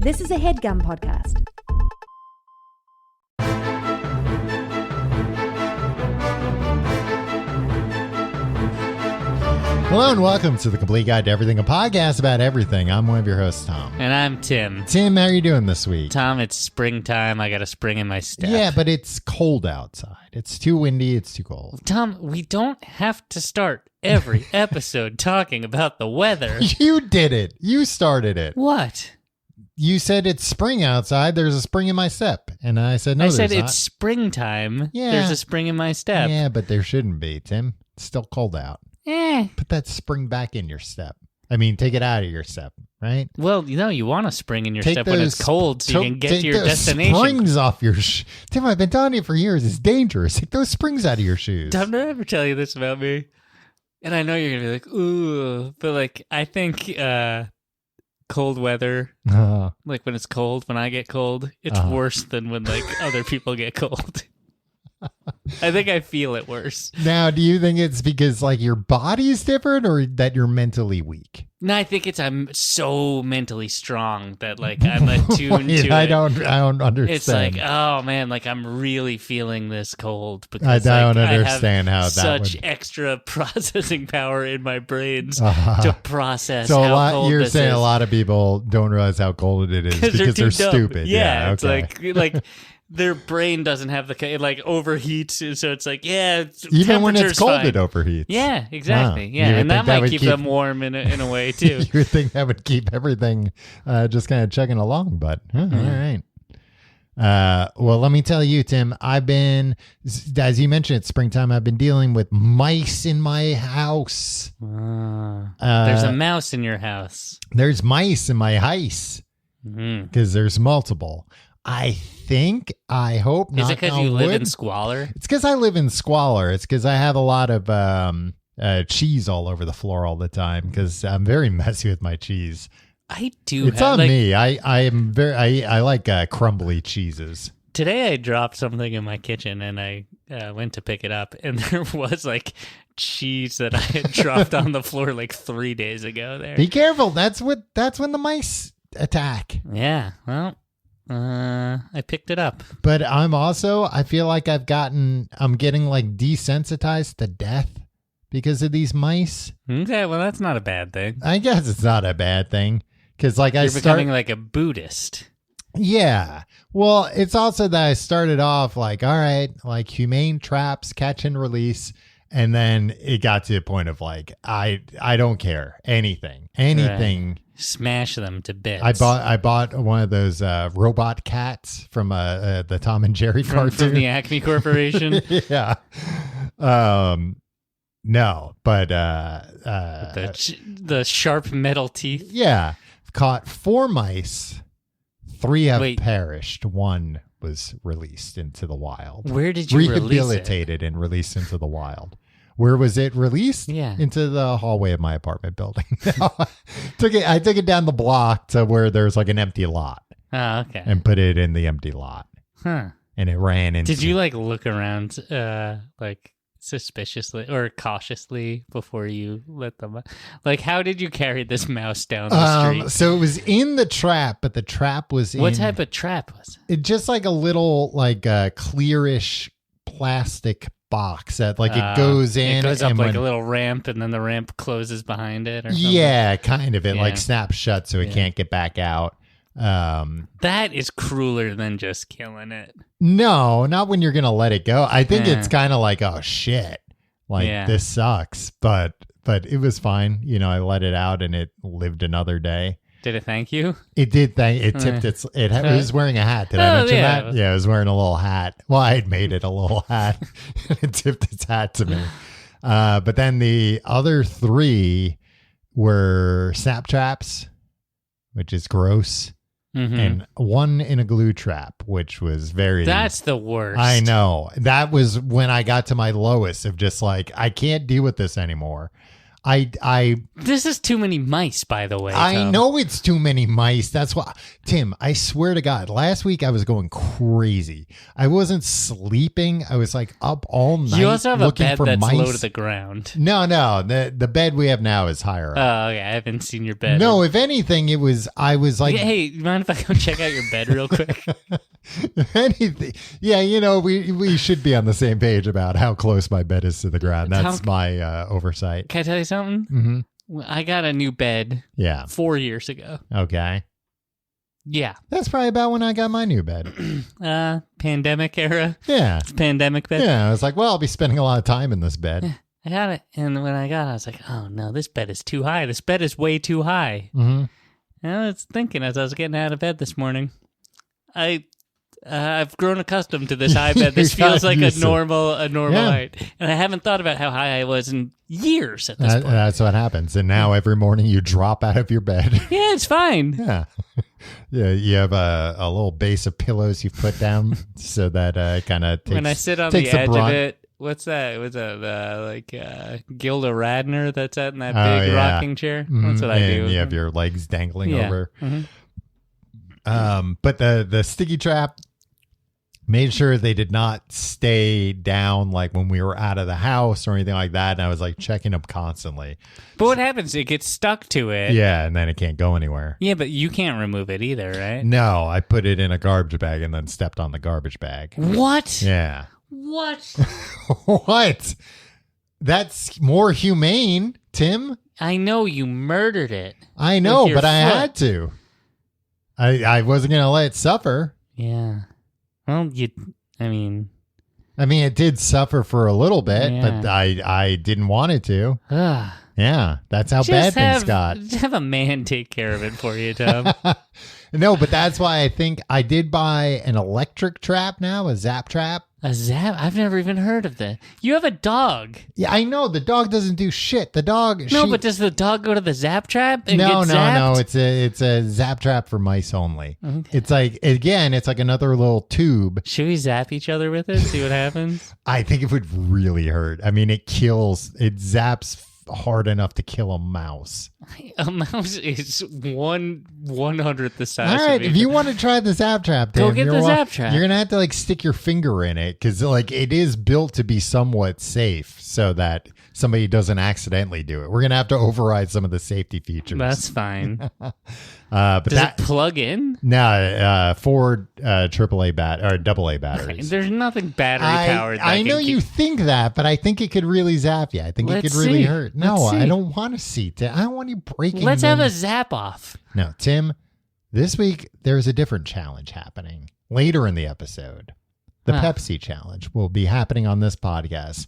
This is a HeadGum podcast. Hello and welcome to The Complete Guide to Everything, a podcast about everything. I'm one of your hosts, Tom. And I'm Tim. Tim, how are you doing this week? Tom, it's springtime. I got a spring in my step. Yeah, but it's cold outside. It's too windy. It's too cold. Tom, we don't have to start every episode talking about the weather. You did it. You started it. What? You said it's spring outside. There's a spring in my step. And I said, no, I said there's it's springtime. Yeah. There's a spring in my step. Yeah, but there shouldn't be, Tim. It's still cold out. Put that spring back in your step. I mean, take it out of your step, right? Well, you want a spring in your step when it's cold so you can get to your destination. Springs off your Tim, I've been telling you for years, it's dangerous. Take those springs out of your shoes. Tom, did I ever tell you this about me? And I know you're going to be like, ooh, but like, I think cold weather, like when it's cold, when I get cold, it's worse than when like other people get cold. I think I feel it worse. Now, do you think it's because like your body's different or that you're mentally weak? No, I think I'm so mentally strong that like I'm attuned to it. I don't understand. It's like, oh man, like I'm really feeling this cold because I don't understand I have how that such would... extra processing power in my brains to process so how cold you're this saying is. A lot of people don't realize how cold it is because they're stupid. Yeah, it's okay. like their brain doesn't have it like overheats, so it's like even when it's cold, fine. It overheats. Yeah, exactly. Yeah, and that might keep them warm in a way too. You would think that would keep everything just kind of chugging along, but all right. Well, let me tell you, Tim, I've been, as you mentioned, it's springtime. I've been dealing with mice in my house. There's a mouse in your house. There's mice in my house because there's multiple. I hope not. Is it because you live in squalor? It's because I live in squalor. It's because I have a lot of cheese all over the floor all the time because I'm very messy with my cheese. I do. It's on me. I like crumbly cheeses. Today I dropped something in my kitchen and I went to pick it up and there was like cheese that I had dropped on the floor like 3 days ago there. Be careful. That's when the mice attack. Yeah. Well, I picked it up. But I feel like I'm getting like desensitized to death because of these mice. Okay, well that's not a bad thing. I guess it's not a bad thing because like You're becoming like a Buddhist. Yeah. Well, it's also that I started off like, all right, like humane traps, catch and release. And then it got to a point of like, I don't care. Anything. Right. Smash them to bits. I bought one of those robot cats from the Tom and Jerry cartoon. From the Acme Corporation. Yeah. No, but the sharp metal teeth. Yeah. Caught 4 mice. 3 have perished. 1 was released into the wild. Rehabilitated and released into the wild. Where was it released? Yeah. Into the hallway of my apartment building. I took it down the block to where there's like an empty lot. Oh, okay. And put it in the empty lot. Huh. And it ran into... Did you like look around like suspiciously or cautiously before you let them... Like how did you carry this mouse down the street? So it was in the trap, but the trap was in... What type of trap was it? It just like a little like clearish plastic box that like it goes in. It goes up like a little ramp and then the ramp closes behind it or something. Yeah, kind of. It like snaps shut so it can't get back out. That is crueler than just killing it. No, not when you're going to let it go. I think it's kind of like, oh shit, like this sucks, but it was fine. I let it out and it lived another day. Did it thank you? It did. It tipped it was wearing a hat. Did I mention that? Yeah, it was wearing a little hat. Well, I had made it a little hat. It tipped its hat to me. But then the other 3 were snap traps, which is gross. And 1 in a glue trap, which was very... That's the worst. I know. That was when I got to my lowest of just like, I can't deal with this anymore. This is too many mice, by the way. I know it's too many mice. That's why, Tim, I swear to God, last week I was going crazy. I wasn't sleeping. I was like up all night. You also have a bed that's mice. low to the ground. No. The bed we have now is higher up. Oh, okay. I haven't seen your bed. No, if anything, I was like, hey, you mind if I go check out your bed real quick? Anything. Yeah, we should be on the same page about how close my bed is to the ground. That's my oversight. Can I tell you something? Mm-hmm. I got a new bed 4 years ago. Okay. Yeah. That's probably about when I got my new bed. Pandemic era. Yeah. It's pandemic bed. Yeah. I was like, well, I'll be spending a lot of time in this bed. Yeah, I got it. And when I got it, I was like, oh, no, this bed is too high. This bed is way too high. Mm-hmm. And I was thinking as I was getting out of bed this morning, I've grown accustomed to this high bed. This feels like a normal height. And I haven't thought about how high I was in years at this point. That's what happens. And now every morning you drop out of your bed. Yeah, it's fine. Yeah. Yeah, you have a little base of pillows you put down so that it kind of takes. When I sit on the edge of it, what's that? Was that Gilda Radner that's in that big rocking chair? That's what I do. You have your legs dangling over. Mm-hmm. But the sticky trap made sure they did not stay down like when we were out of the house or anything like that. And I was like checking them constantly. But what happens? It gets stuck to it. Yeah, and then it can't go anywhere. Yeah, but you can't remove it either, right? No, I put it in a garbage bag and then stepped on the garbage bag. What? Yeah. What? What? That's more humane, Tim. I know you murdered it. I know, but I had to. I wasn't going to let it suffer. Yeah. Well, I mean, it did suffer for a little bit, but I didn't want it to. Yeah, that's how bad things got. Just have a man take care of it for you, Tom. No, but that's why I think I did buy an electric trap now, a zap trap. A zap? I've never even heard of that. You have a dog. Yeah, I know. The dog doesn't do shit. The dog... No, but does the dog go to the zap trap and No. get zapped? It's a zap trap for mice only. Okay. It's like, again, it's like another little tube. Should we zap each other with it? See what happens? I think it would really hurt. It zaps hard enough to kill a mouse. A mouse is 1/100th the size. All right, of me. if you want to try the zap trap, go get the zap trap. You're gonna have to stick your finger in it because it is built to be somewhat safe, so that somebody doesn't accidentally do it. We're gonna have to override some of the safety features. That's fine. But does it plug in? No, 4 AAA or AA batteries. Okay, there's nothing battery powered. I know you think that, but I think it could really zap you. I think it could really hurt. No, I don't want to see. I don't want you breaking. Let's have a zap off. No, Tim. This week there's a different challenge happening later in the episode. The Pepsi challenge will be happening on this podcast.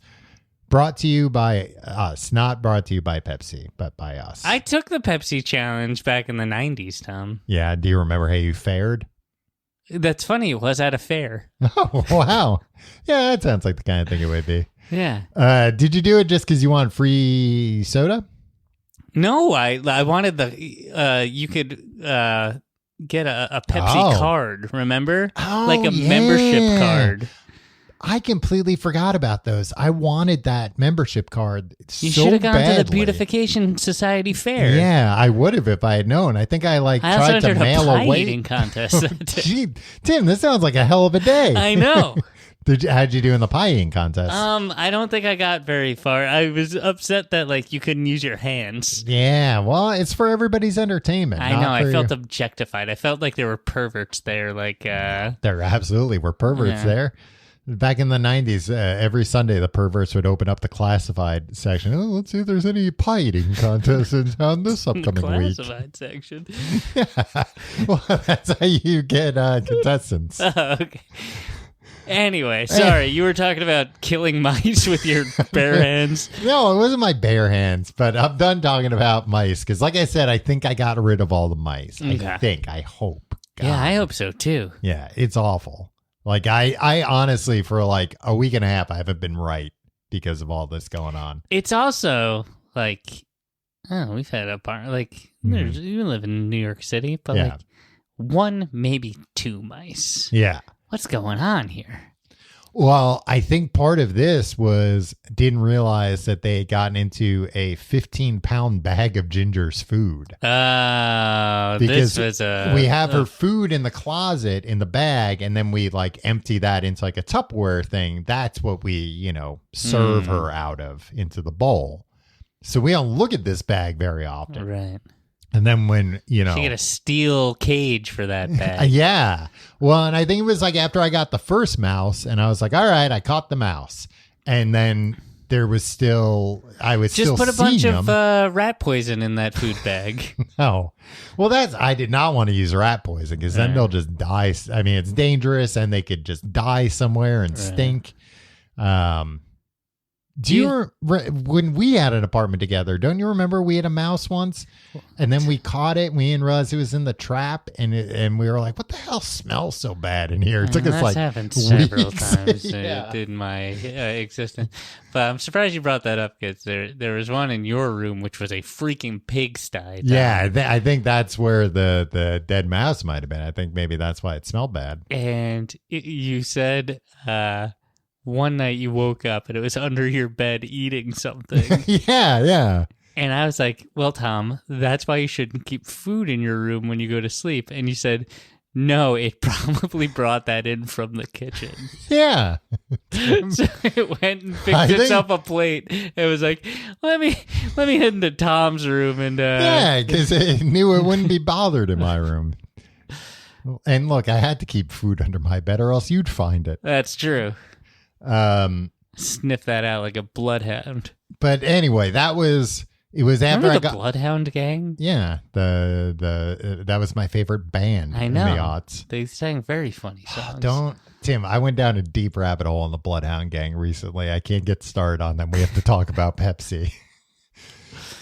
Brought to you by us, not brought to you by Pepsi, but by us. I took the Pepsi challenge back in the 90s, Tom. Yeah, do you remember how you fared? That's funny. It was at a fair. Oh, wow. Yeah, that sounds like the kind of thing it would be. Yeah. Did you do it just because you want free soda? No, I wanted you could get a Pepsi card, remember? Like a membership card. I completely forgot about those. I wanted that membership card You should have gone to the Beautification Society fair. Yeah, I would have if I had known. I think I tried to mail a pie away. eating contest. Gee, Tim, this sounds like a hell of a day. I know. How'd you do in the pie eating contest? I don't think I got very far. I was upset that you couldn't use your hands. Yeah, well, it's for everybody's entertainment. I know. I felt objectified. I felt like there were perverts there. There absolutely were perverts there. Back in the 90s, every Sunday, the perverts would open up the classified section. Oh, let's see if there's any pie eating contests in town this upcoming week. Classified section. Yeah. Well, that's how you get contestants. Oh, okay. Anyway, sorry, you were talking about killing mice with your bare hands. No, it wasn't my bare hands, but I'm done talking about mice because, like I said, I think I got rid of all the mice. Okay. I hope. God. Yeah, I hope so too. Yeah, it's awful. I honestly, for a week and a half, I haven't been right because of all this going on. It's also we've had a part you live in New York City, but one, maybe 2 mice. Yeah. What's going on here? Well, I think part of this was didn't realize that they had gotten into a 15-pound bag of Ginger's food. Because this was we have her food in the closet in the bag, and then we like empty that into like a Tupperware thing. That's what we, serve her out of into the bowl. So we don't look at this bag very often. Right. And then when, she get a steel cage for that bag. Yeah. Well, and I think it was like after I got the first mouse and I was like, all right, I caught the mouse. And then there was still, I was just still put a bunch them. of rat poison in that food bag. No. Well, I did not want to use rat poison because then they'll just die. I mean, it's dangerous and they could just die somewhere and stink. Do you when we had an apartment together, don't you remember we had a mouse once and then we caught it and we didn't realize it was in the trap and we were like, what the hell smells so bad in here? It took us like happened several weeks. times in my existence. But I'm surprised you brought that up because there was one in your room which was a freaking pigsty. Yeah, I think that's where the dead mouse might have been. I think maybe that's why it smelled bad. And you said... one night you woke up and it was under your bed eating something. Yeah. And I was like, well, Tom, that's why you shouldn't keep food in your room when you go to sleep. And you said, no, it probably brought that in from the kitchen. Yeah. So it went and picked itself a plate. It was like, let me head into Tom's room. And yeah, because it knew it wouldn't be bothered in my room. And look, I had to keep food under my bed or else you'd find it. That's true. Sniff that out like a bloodhound. But anyway, it was after Remember the Bloodhound Gang? Yeah, that was my favorite band. I know. In the aughts. They sang very funny songs. Tim, I went down a deep rabbit hole on the Bloodhound Gang recently. I can't get started on them. We have to talk about Pepsi.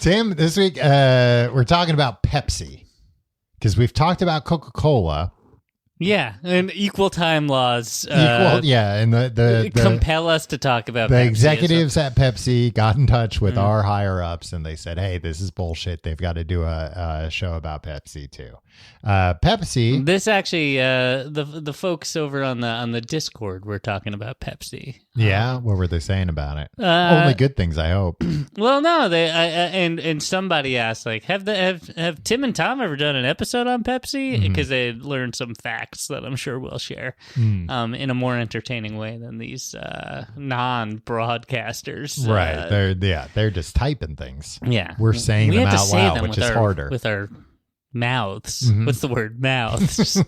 Tim, this week we're talking about Pepsi because we've talked about Coca-Cola. Yeah, and equal time laws. And the compel us to talk about the Pepsi executives at Pepsi got in touch with our higher ups, and they said, "Hey, this is bullshit. They've got to do a show about Pepsi too." Pepsi. This actually, the folks over on the Discord were talking about Pepsi. Yeah, what were they saying about it? Only good things, I hope. Well, no, they and somebody asked, like, have Tim and Tom ever done an episode on Pepsi? Because they learned some facts that I'm sure we'll share in a more entertaining way than these non-broadcasters. Right? They're just typing things. Yeah, we're saying them out loud, which is harder with our mouths. What's the word? Mouths.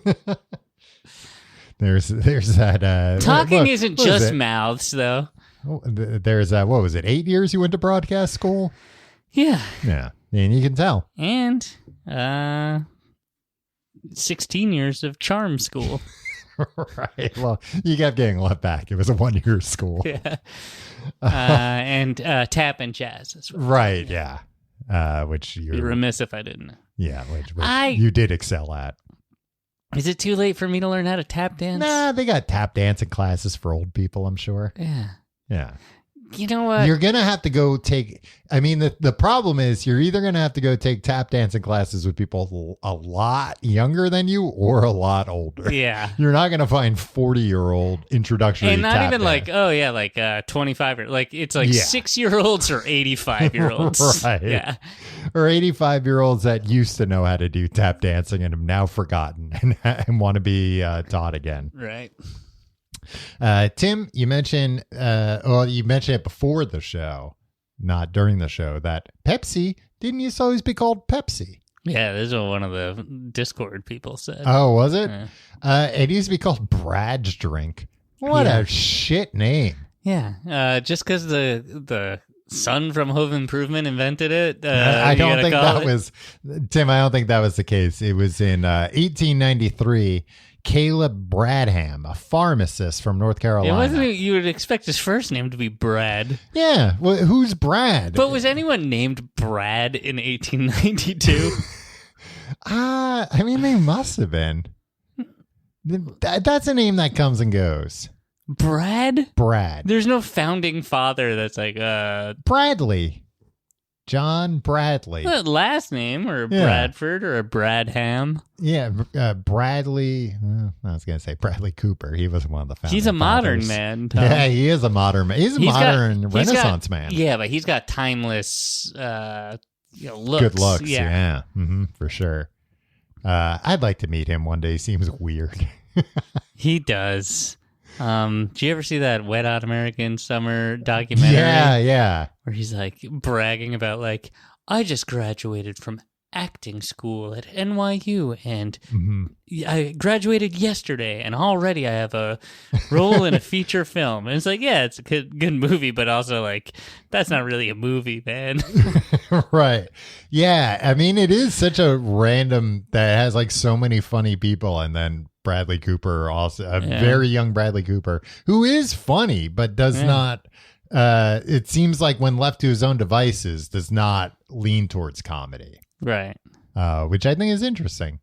There's that. Talking isn't just mouths, though. There's what was it? 8 years you went to broadcast school? Yeah. Yeah, and you can tell. And 16 years of charm school. Right. Well, you kept getting left back. It was a 1-year school. Yeah. And tap and jazz as well. Right. Yeah. Which you're remiss if I didn't. Yeah. Which you did excel at. Is it too late for me to learn how to tap dance? Nah, they got tap dancing classes for old people, I'm sure. Yeah. Yeah. You know what? You're going to have to go take... I mean, the problem is you're either going to have to go take tap dancing classes with people a lot younger than you or a lot older. Yeah. You're not going to find 40-year-old introductory and not tap even dance. like 25 like it's like 6-year-olds or 85-year-olds. Right. Yeah. Or 85-year-olds that used to know how to do tap dancing and have now forgotten and want to be taught again. Right. Tim, you mentioned you mentioned it before the show, not during the show, that Pepsi didn't used to always be called Pepsi. Yeah, this is what one of the Discord people said. Oh, was it? Yeah. It used to be called Brad's Drink. What a shit name. Yeah, just because the son from Home Improvement invented it. I don't think that was Tim. I don't think that was the case. It was in 1893. Caleb Bradham, a pharmacist from North Carolina. It wasn't. You would expect his first name to be Brad. Yeah. Well, who's Brad? But was anyone named Brad in 1892? I mean, they must have been. That's a name that comes and goes. Brad? Brad. There's no founding father that's like, Bradley. John Bradley. Last name, or Bradford, or a Bradham. Yeah, Bradley. I was going to say Bradley Cooper. He was one of the founding He's a modern fathers. Man, Tom. Yeah, he is a modern man. He's a modern Renaissance man. Yeah, but he's got timeless looks. Good looks, yeah. For sure. I'd like to meet him one day. He seems weird. He does. Did you ever see that Wet Hot American Summer documentary? Yeah. Where he's like bragging about like, I just graduated from acting school at NYU and I graduated yesterday and already I have a role in a feature film. And it's like, yeah, it's a good movie, but also like, that's not really a movie, man. Right. Yeah. I mean, it is such a random that has like so many funny people, and then Bradley Cooper, also a very young Bradley Cooper, who is funny, but does not, it seems like when left to his own devices, does not lean towards comedy. Right. Which I think is interesting.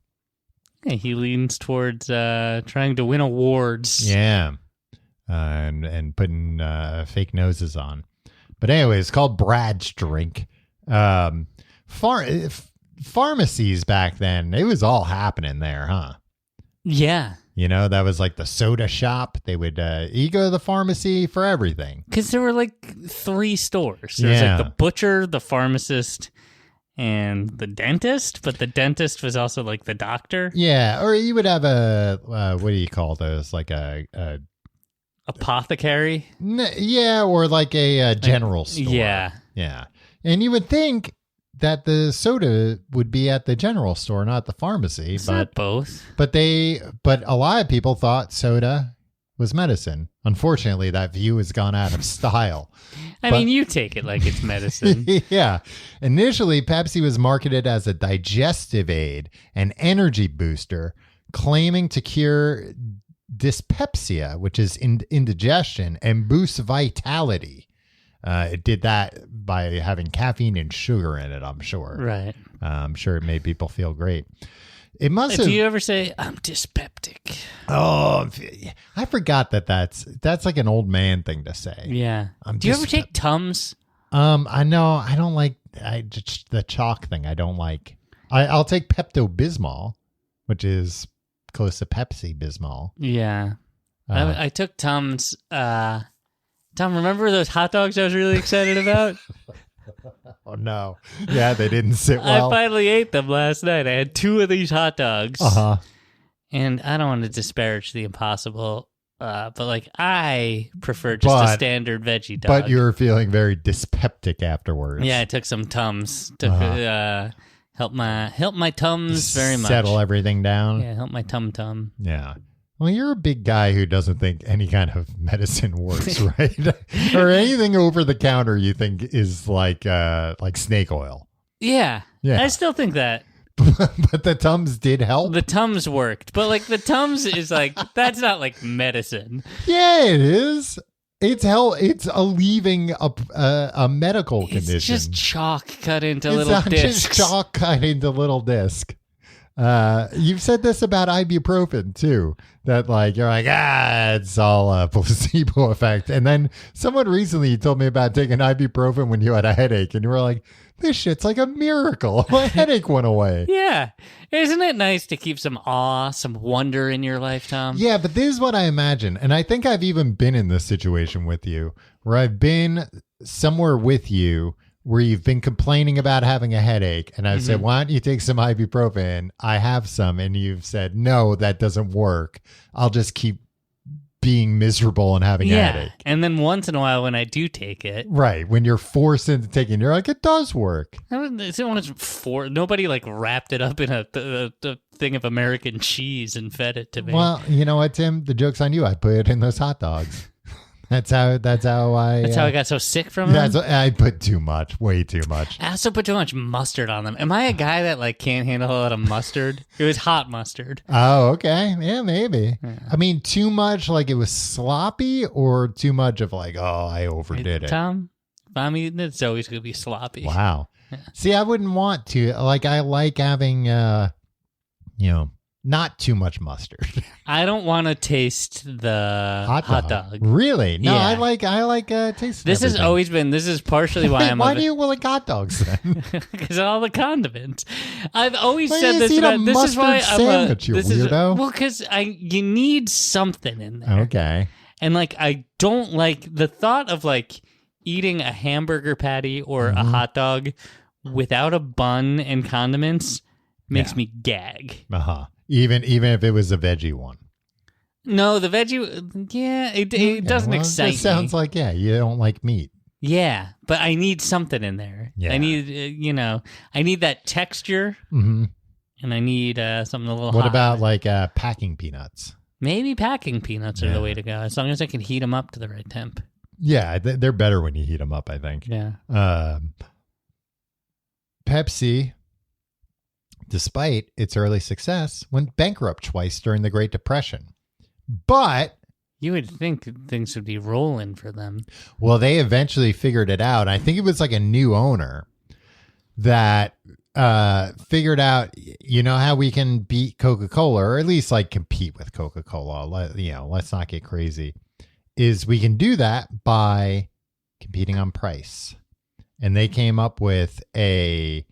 Yeah, he leans towards trying to win awards. Yeah. And putting fake noses on. But anyway, it's called Brad's Drink. Pharmacies back then, it was all happening there, huh? Yeah. You know, that was like the soda shop. They would, you go to the pharmacy for everything. Because there were like 3 stores. There was like the butcher, the pharmacist, and the dentist. But the dentist was also like the doctor. Yeah. Or you would have a, what do you call those? Like a apothecary? Yeah. Or like a general store. Yeah. Yeah. And you would think that the soda would be at the general store, not the pharmacy. It's not both. But a lot of people thought soda was medicine. Unfortunately, that view has gone out of style. I mean, you take it like it's medicine. Yeah. Initially, Pepsi was marketed as a digestive aid and energy booster, claiming to cure dyspepsia, which is indigestion, and boost vitality. It did that by having caffeine and sugar in it, I'm sure. Right. I'm sure it made people feel great. It must have. Do you ever say, I'm dyspeptic? Oh, I forgot that's like an old man thing to say. Yeah. Do you ever take Tums? I know. I don't like the chalk thing. I don't like. I'll take Pepto-Bismol, which is close to Pepsi Bismol. Yeah. I took Tums. Tom, remember those hot dogs I was really excited about? Oh, no. Yeah, they didn't sit well. I finally ate them last night. I had 2 of these hot dogs. Uh-huh. And I don't want to disparage the Impossible, but like I prefer just a standard veggie dog. But you were feeling very dyspeptic afterwards. Yeah, I took some Tums to help my Tums very much. Settle everything down. Yeah, help my tum. Yeah. Well, you're a big guy who doesn't think any kind of medicine works, right? Or anything over the counter you think is like snake oil. Yeah. I still think that. But the Tums did help? The Tums worked. But like the Tums is like, that's not like medicine. Yeah, it is. It's allevieving a medical condition. It's just chalk cut into little discs. It's just chalk cut into little disc. You've said this about ibuprofen too, that like you're like, it's all a placebo effect. And then someone recently told me about taking ibuprofen when you had a headache, and you were like, this shit's like a miracle. My headache went away. Yeah. Isn't it nice to keep some awe, some wonder in your life, Tom? Yeah, but this is what I imagine. And I think I've even been in this situation with you, where I've been somewhere with you where you've been complaining about having a headache, and I've said, why don't you take some ibuprofen? I have some. And you've said, no, that doesn't work. I'll just keep being miserable and having a headache. And then once in a while when I do take it. Right. When you're forced into taking it, you're like, it does work. Nobody like wrapped it up in a thing of American cheese and fed it to me. Well, you know what, Tim? The joke's on you. I put it in those hot dogs. That's how I got so sick from them. I put too much, way too much. I also put too much mustard on them. Am I a guy that like can't handle a lot of mustard? It was hot mustard. Oh, okay. Yeah, maybe. Yeah. I mean, too much, like it was sloppy, or too much of like, I overdid it. Tom, I mean, it's always going to be sloppy. Wow. Yeah. See, I wouldn't want to. Like, I like having, not too much mustard. I don't want to taste the hot dog. Really? No, yeah. I like tasting. This everything. has always been. This is partially why I'm. Why do you like hot dogs then? Because of all the condiments. I've always said you this. Eat About, a this is why sandwich, I'm a. This weirdo. is well, because you need something in there. Okay. And like I don't like the thought of like eating a hamburger patty or a hot dog without a bun and condiments makes me gag. Even if it was a veggie one. No, the veggie, yeah, it doesn't excite me. It sounds like, you don't like meat. Yeah, but I need something in there. Yeah. I need, I need that texture, mm-hmm. and I need something a little What hot. about like packing peanuts? Maybe packing peanuts are the way to go, as long as I can heat them up to the right temp. Yeah, they're better when you heat them up, I think. Yeah. Pepsi, despite its early success, went bankrupt twice during the Great Depression. But you would think things would be rolling for them. Well, they eventually figured it out. I think it was like a new owner that figured out, how we can beat Coca-Cola, or at least like compete with Coca-Cola. Let's not get crazy. Is we can do that by competing on price. And they came up with I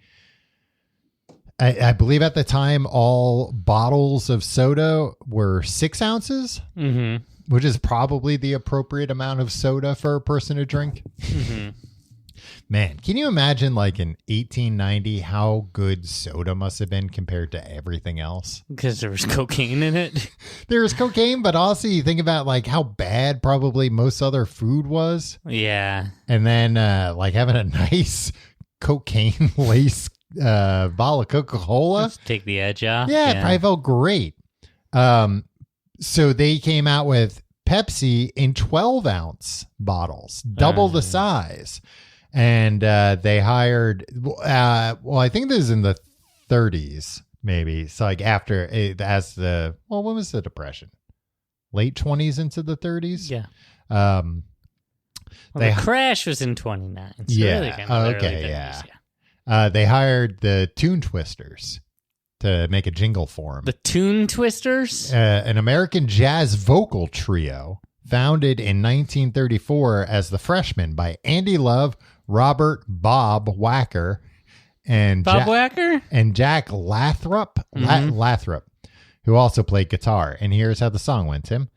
believe at the time, all bottles of soda were 6 ounces, which is probably the appropriate amount of soda for a person to drink. Mm-hmm. Man, can you imagine like in 1890 how good soda must have been compared to everything else? Because there was cocaine in it. There was cocaine, but also you think about like how bad probably most other food was. Yeah. And then like having a nice cocaine lace bottle of Coca-Cola. Let's take the edge off. Yeah, it probably felt great. So they came out with Pepsi in 12-ounce bottles, double the size. And they hired, I think this is in the 30s, maybe. So like after, when was the Depression? Late 20s into the 30s? Yeah. The crash was in 29. So really kind of okay, yeah. They hired the Tune Twisters to make a jingle for them. The Tune Twisters? An American jazz vocal trio founded in 1934 as the Freshmen by Andy Love, Robert Bob Wacker, and Jack Lathrop, Lathrop, who also played guitar. And here's how the song went, Tim.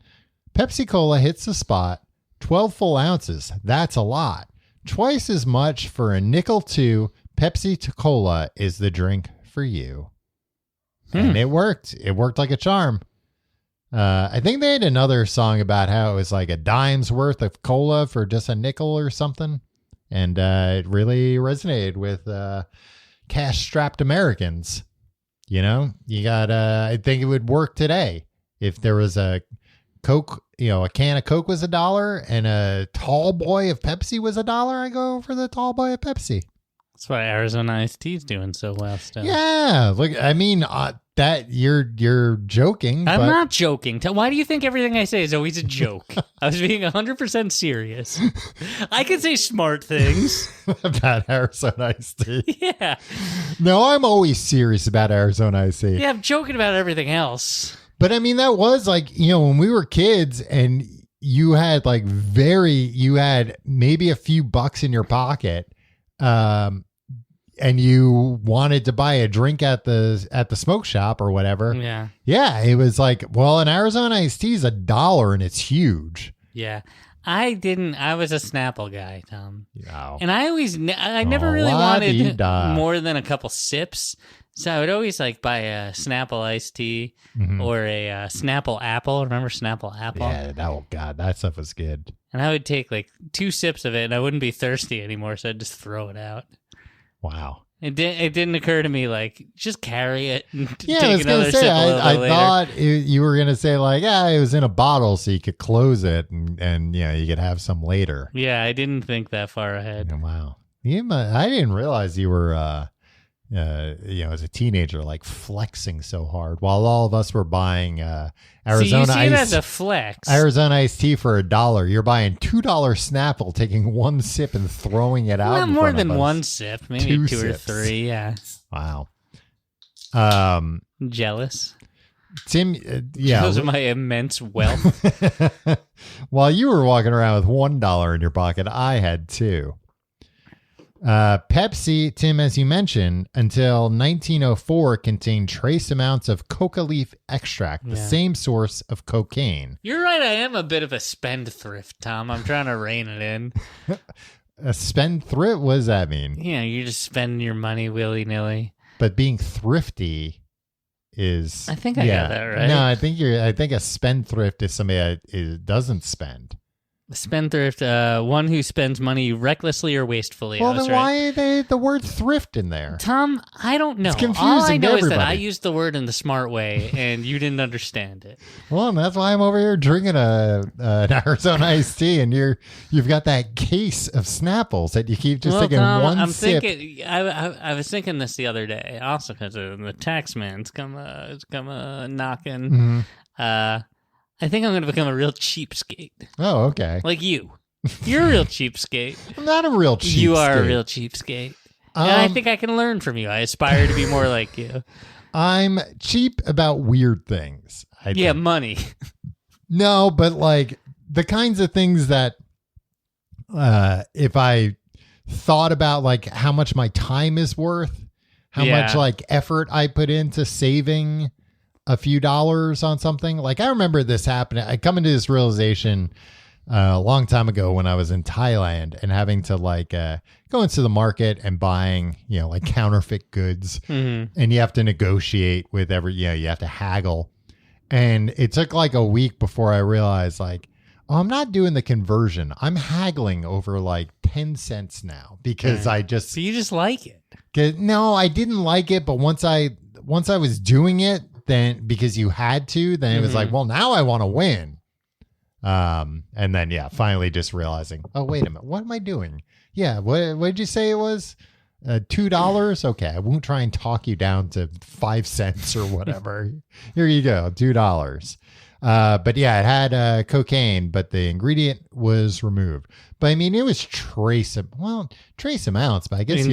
Pepsi Cola hits the spot. 12 full ounces. That's a lot. Twice as much for a nickel too. Pepsi to Cola is the drink for you. And it worked. It worked like a charm. I think they had another song about how it was like a dime's worth of cola for just a nickel or something. And it really resonated with cash-strapped Americans. You got, I think it would work today. If there was a Coke, a can of Coke was $1 and a tall boy of Pepsi was $1, I go for the tall boy of Pepsi. That's why Arizona Iced Tea is doing so well still. Yeah, look, I mean, that you're joking. I'm not joking. Why do you think everything I say is always a joke? I was being 100% serious. I can say smart things about Arizona Iced Tea. Yeah. No, I'm always serious about Arizona Iced Tea. Yeah, I'm joking about everything else. But I mean, that was like, when we were kids and you had maybe a few bucks in your pocket. And you wanted to buy a drink at the smoke shop or whatever. Yeah. Yeah. It was like, well, an Arizona Iced Tea is $1 and it's huge. Yeah. I was a Snapple guy, Tom. Wow. And I never really wanted more than a couple sips. So I would always buy a Snapple iced tea or a Snapple apple. Remember Snapple apple? Yeah. That stuff was good. And I would take 2 sips of it and I wouldn't be thirsty anymore. So I'd just throw it out. Wow. It didn't occur to me just carry it. And yeah, take I was going to say, I thought you were going to say it was in a bottle so you could close it and you could have some later. Yeah, I didn't think that far ahead. Wow. I didn't realize you were, as a teenager, flexing so hard while all of us were buying Arizona Iced Tea. As a flex. Arizona Iced Tea for $1. You're buying $2 Snapple, taking 1 sip and throwing it out. Not more than 1 sip, maybe 2 or 3. Yeah. Wow. Jealous. Tim, yeah. Because of my immense wealth. While you were walking around with $1 in your pocket, I had $2. Pepsi, Tim, as you mentioned, until 1904 contained trace amounts of coca leaf extract, the same source of cocaine. You're right. I am a bit of a spendthrift, Tom. I'm trying to rein it in. A spendthrift? What does that mean? Yeah, you're just spending your money willy-nilly. But being thrifty is... I think I got that right. No, I think a spendthrift is somebody that doesn't spend. A spendthrift, one who spends money recklessly or wastefully. Well, then why are the word thrift in there? Tom, I don't know. It's confusing All I know to is that everybody. I used the word in the smart way, and you didn't understand it. Well, that's why I'm over here drinking an Arizona iced tea, and you've got that case of Snapples that you keep just taking Tom, one sip. I was thinking this the other day, also because the tax man's come knocking. Mm-hmm. I think I'm going to become a real cheapskate. Oh, okay. Like you. You're a real cheapskate. I'm not a real cheapskate. You are a real cheapskate. And I think I can learn from you. I aspire to be more like you. I'm cheap about weird things. I think. Money. No, but like the kinds of things that if I thought about like how much my time is worth, how much like effort I put into saving a few dollars on something. Like I remember this happening. I come into this realization a long time ago when I was in Thailand and having to like go into the market and buying, like counterfeit goods, and you have to negotiate with you have to haggle. And it took like a week before I realized like, oh, I'm not doing the conversion. I'm haggling over like 10 cents now because So you just like it. No, I didn't like it. But once I was doing it, then because you had to, then it was like, well, now I want to win. And then, finally just realizing, oh, wait a minute, what am I doing? Yeah. What did you say it was? $2? Okay. I won't try and talk you down to 5 cents or whatever. Here you go. $2. But yeah, it had cocaine, but the ingredient was removed. But I mean, it was trace amounts, but I guess you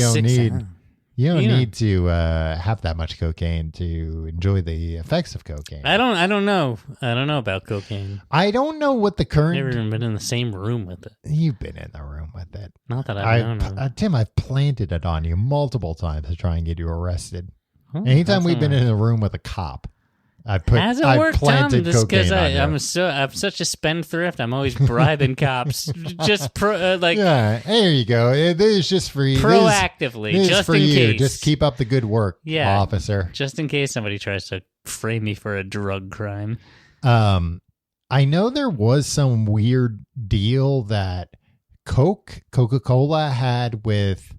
don't need to have that much cocaine to enjoy the effects of cocaine. I don't know. I don't know about cocaine. I don't know what the current... I've never even been in the same room with it. You've been in the room with it. Not that I've known. Tim, I've planted it on you multiple times to try and get you arrested. Anytime we've been in a room with a cop, I've planted cocaine on you. I'm such a spendthrift. I'm always bribing cops. Just yeah. There you go. This is just for you. Proactively, this just for in you. case. Just keep up the good work, officer. Just in case somebody tries to frame me for a drug crime. I know there was some weird deal that Coca-Cola had with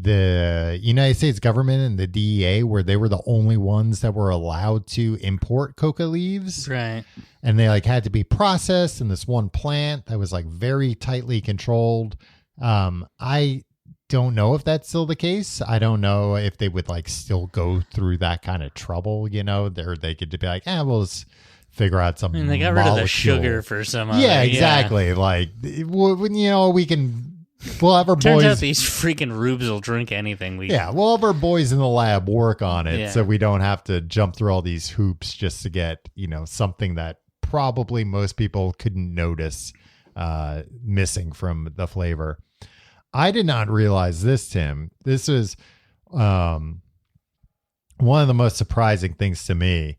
the United States government and the DEA, where they were the only ones that were allowed to import coca leaves. Right. And they like had to be processed in this one plant that was like very tightly controlled. I don't know if that's still the case. I don't know if they would like still go through that kind of trouble, they could be like, we'll just figure out something. They got rid of the sugar for some other. Yeah, exactly. Like, we can... We'll have our Turns boys. out these freaking rubes will drink anything. We'll have our boys in the lab work on it, so we don't have to jump through all these hoops just to get something that probably most people couldn't notice missing from the flavor. I did not realize this, Tim. This was one of the most surprising things to me.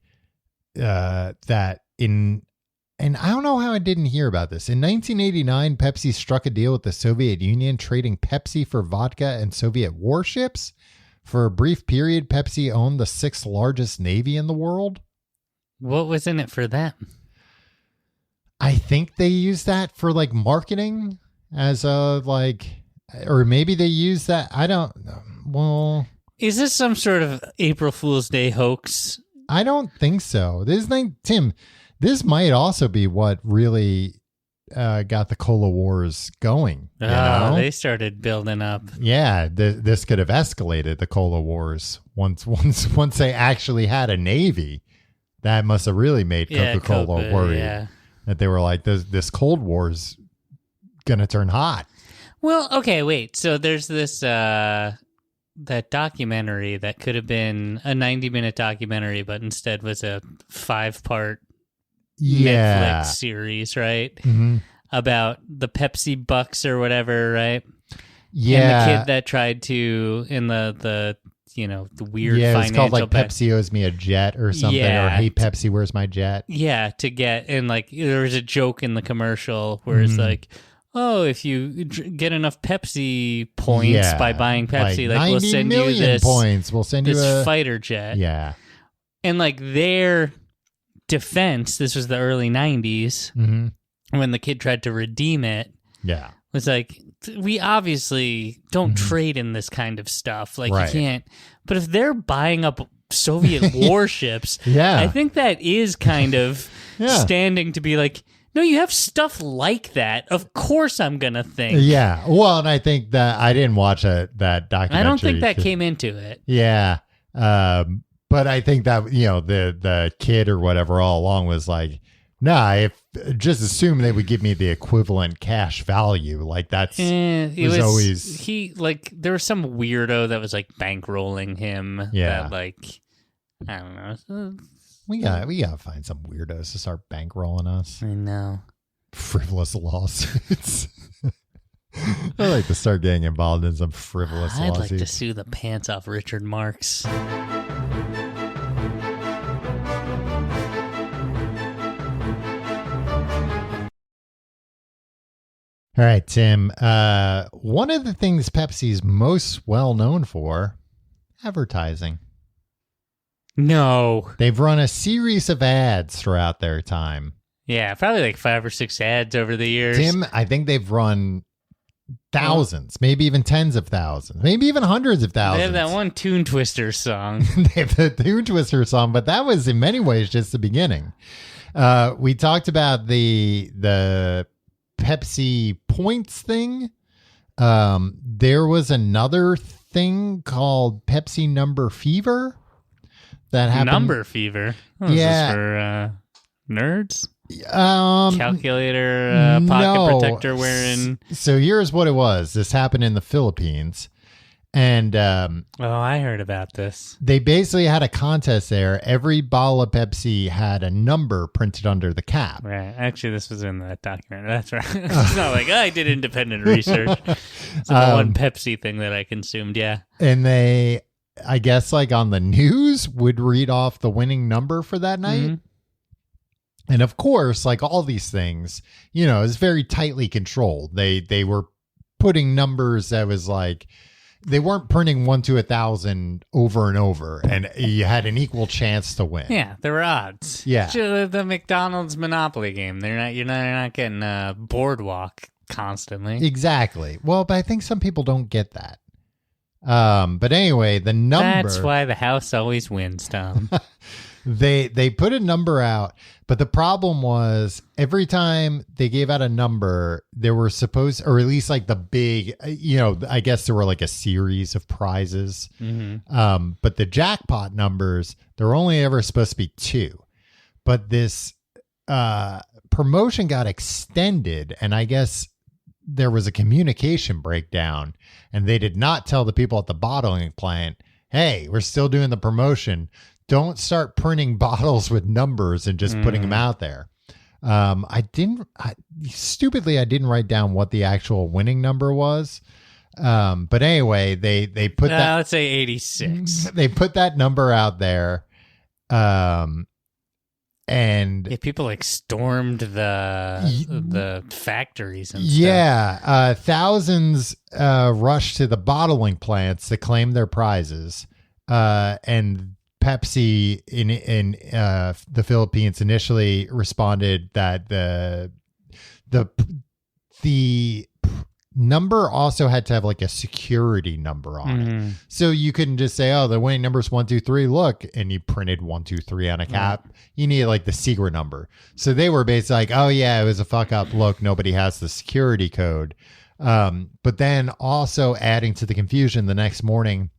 And I don't know how I didn't hear about this. In 1989, Pepsi struck a deal with the Soviet Union, trading Pepsi for vodka and Soviet warships. For a brief period, Pepsi owned the 6th largest navy in the world. What was in it for them? I think they used that for like marketing as or maybe they used that. I don't know. Well, is this some sort of April Fool's Day hoax? I don't think so. Tim, this might also be what really got the cola wars going. They started building up. Yeah, this could have escalated the cola wars once they actually had a navy. That must have really made Coca-Cola worried that they were like, this Cold War's gonna turn hot. Well, okay, wait. So there's this that documentary that could have been a 90-minute documentary, but instead was a 5-part Netflix series, right? Mm-hmm. About the Pepsi Bucks or whatever, right? Yeah. And the kid that tried to, in the weird financial... it's called like Pepsi owes me a jet or something, or hey Pepsi, where's my jet? Yeah, to get, and like there was a joke in the commercial where it's like, oh, if you get enough Pepsi points by buying Pepsi, like we'll send you this points. We'll send you this fighter jet. Yeah. And like their defense, this was the early 90s, when the kid tried to redeem it. Yeah. Was like, we obviously don't trade in this kind of stuff. Like you can't. But if they're buying up Soviet warships, I think that is kind of standing to be like, no, you have stuff like that. Of course I'm going to think. Yeah. Well, and I think that I didn't watch that documentary. I don't think that came into it. Yeah. But I think that, the kid or whatever all along was like, nah, if just assume they would give me the equivalent cash value. Like that's was always there was some weirdo that was like bankrolling him. Yeah. That, like, I don't know. We gotta find some weirdos to start bankrolling us. I know. Frivolous lawsuits. I like to start getting involved in some frivolous lawsuits. I'd like to sue the pants off Richard Marx. All right, Tim. One of the things Pepsi's most well known for, advertising. No. They've run a series of ads throughout their time. Yeah, probably like 5 or 6 ads over the years. Tim, I think they've run thousands, maybe even tens of thousands, maybe even hundreds of thousands. They have that one Toon Twister song. They have the Toon Twister song, but that was in many ways just the beginning. We talked about the Pepsi points thing. There was another thing called Pepsi Number Fever that happened. Number Fever? Is this for nerds? Calculator, pocket protector wearing. So here's what it was. This happened in the Philippines. And I heard about this. They basically had a contest there. Every bottle of Pepsi had a number printed under the cap. Right. Actually, this was in that documentary. That's right. It's not like I did independent research. It's the one Pepsi thing that I consumed. Yeah. And they, I guess, like on the news, would read off the winning number for that night. Mm-hmm. And of course, like all these things, it's very tightly controlled. They were putting numbers that was like, they weren't printing 1 to 1,000 over and over, and you had an equal chance to win. Yeah, there were odds. Yeah, the McDonald's Monopoly game. You're not getting a boardwalk constantly. Exactly. Well, but I think some people don't get that. But anyway, the number. That's why the house always wins, Tom. They put a number out, but the problem was every time they gave out a number, there were supposed, or at least like the big, I guess there were like a series of prizes. Mm-hmm. But the jackpot numbers, there were only ever supposed to be 2. But this promotion got extended, and I guess there was a communication breakdown, and they did not tell the people at the bottling plant, hey, we're still doing the promotion. Don't start printing bottles with numbers and just putting them out there. Stupidly, I didn't write down what the actual winning number was. But anyway, they put that. Let's say 86. They put that number out there. And people like stormed the factories and stuff. Yeah. Thousands rushed to the bottling plants to claim their prizes. And Pepsi in the Philippines initially responded that the number also had to have like a security number on it. So you couldn't just say, oh, the winning number is 1, 2, 3, look, and you printed 1, 2, 3 on a cap. You needed like the secret number. So they were basically like, oh yeah, it was a fuck up. Look, nobody has the security code. But then also adding to the confusion, the next morning,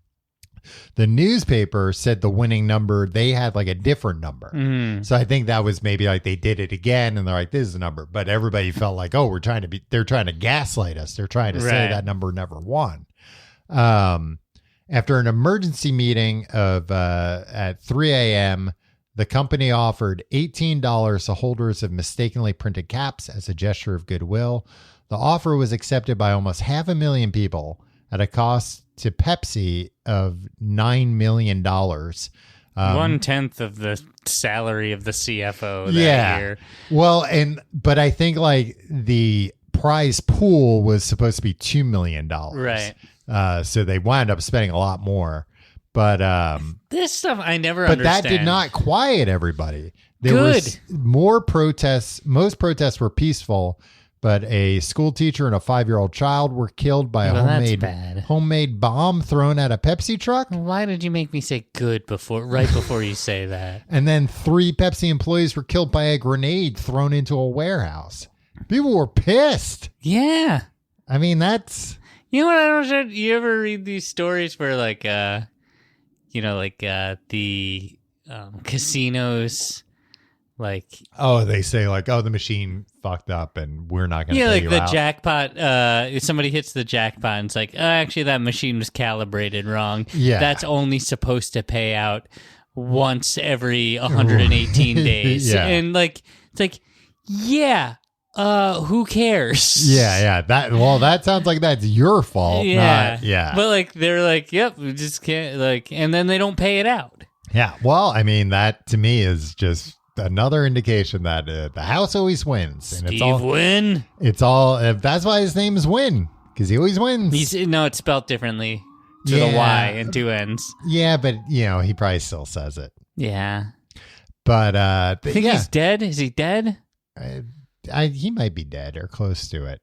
the newspaper said the winning number, they had like a different number. So I think that was maybe like they did it again and they're like, this is the number. But everybody felt like, oh, they're trying to gaslight us. They're trying to say that number never won. And After an emergency meeting of at 3 a.m., the company offered $18 to holders of mistakenly printed caps as a gesture of goodwill. The offer was accepted by almost 500,000 people at a cost to Pepsi of $9 million. 1/10 of the salary of the CFO that year. Well, but I think like the prize pool was supposed to be $2 million. Right. So they wound up spending a lot more. But this stuff I never understand. But that did not quiet everybody. There was more protests. Most protests were peaceful, but a school teacher and a 5-year-old child were killed by a homemade bomb thrown at a Pepsi truck. Why did you make me say good right before you say that? And then 3 Pepsi employees were killed by a grenade thrown into a warehouse. People were pissed. Yeah. I mean, that's... You know what I don't understand? You ever read these stories where like, the casinos, like... Oh, they say like, oh, the machine fucked up and we're not going to pay you the out. Jackpot, if somebody hits the jackpot and it's like, oh, actually that machine was calibrated wrong. Yeah. That's only supposed to pay out once every 118 days. Yeah. And like, it's like, yeah, who cares? Yeah. That sounds like that's your fault. Yeah. But like, they're like, yep, we just can't and then they don't pay it out. Yeah. Well, I mean, that to me is just another indication that the house always wins. And Steve Wynn. It's all, that's why his name is Wynn, because he always wins. No, it's spelled differently to the Y and 2 N's. Yeah, but he probably still says it. Yeah. But I think he's dead. Is he dead? He might be dead or close to it.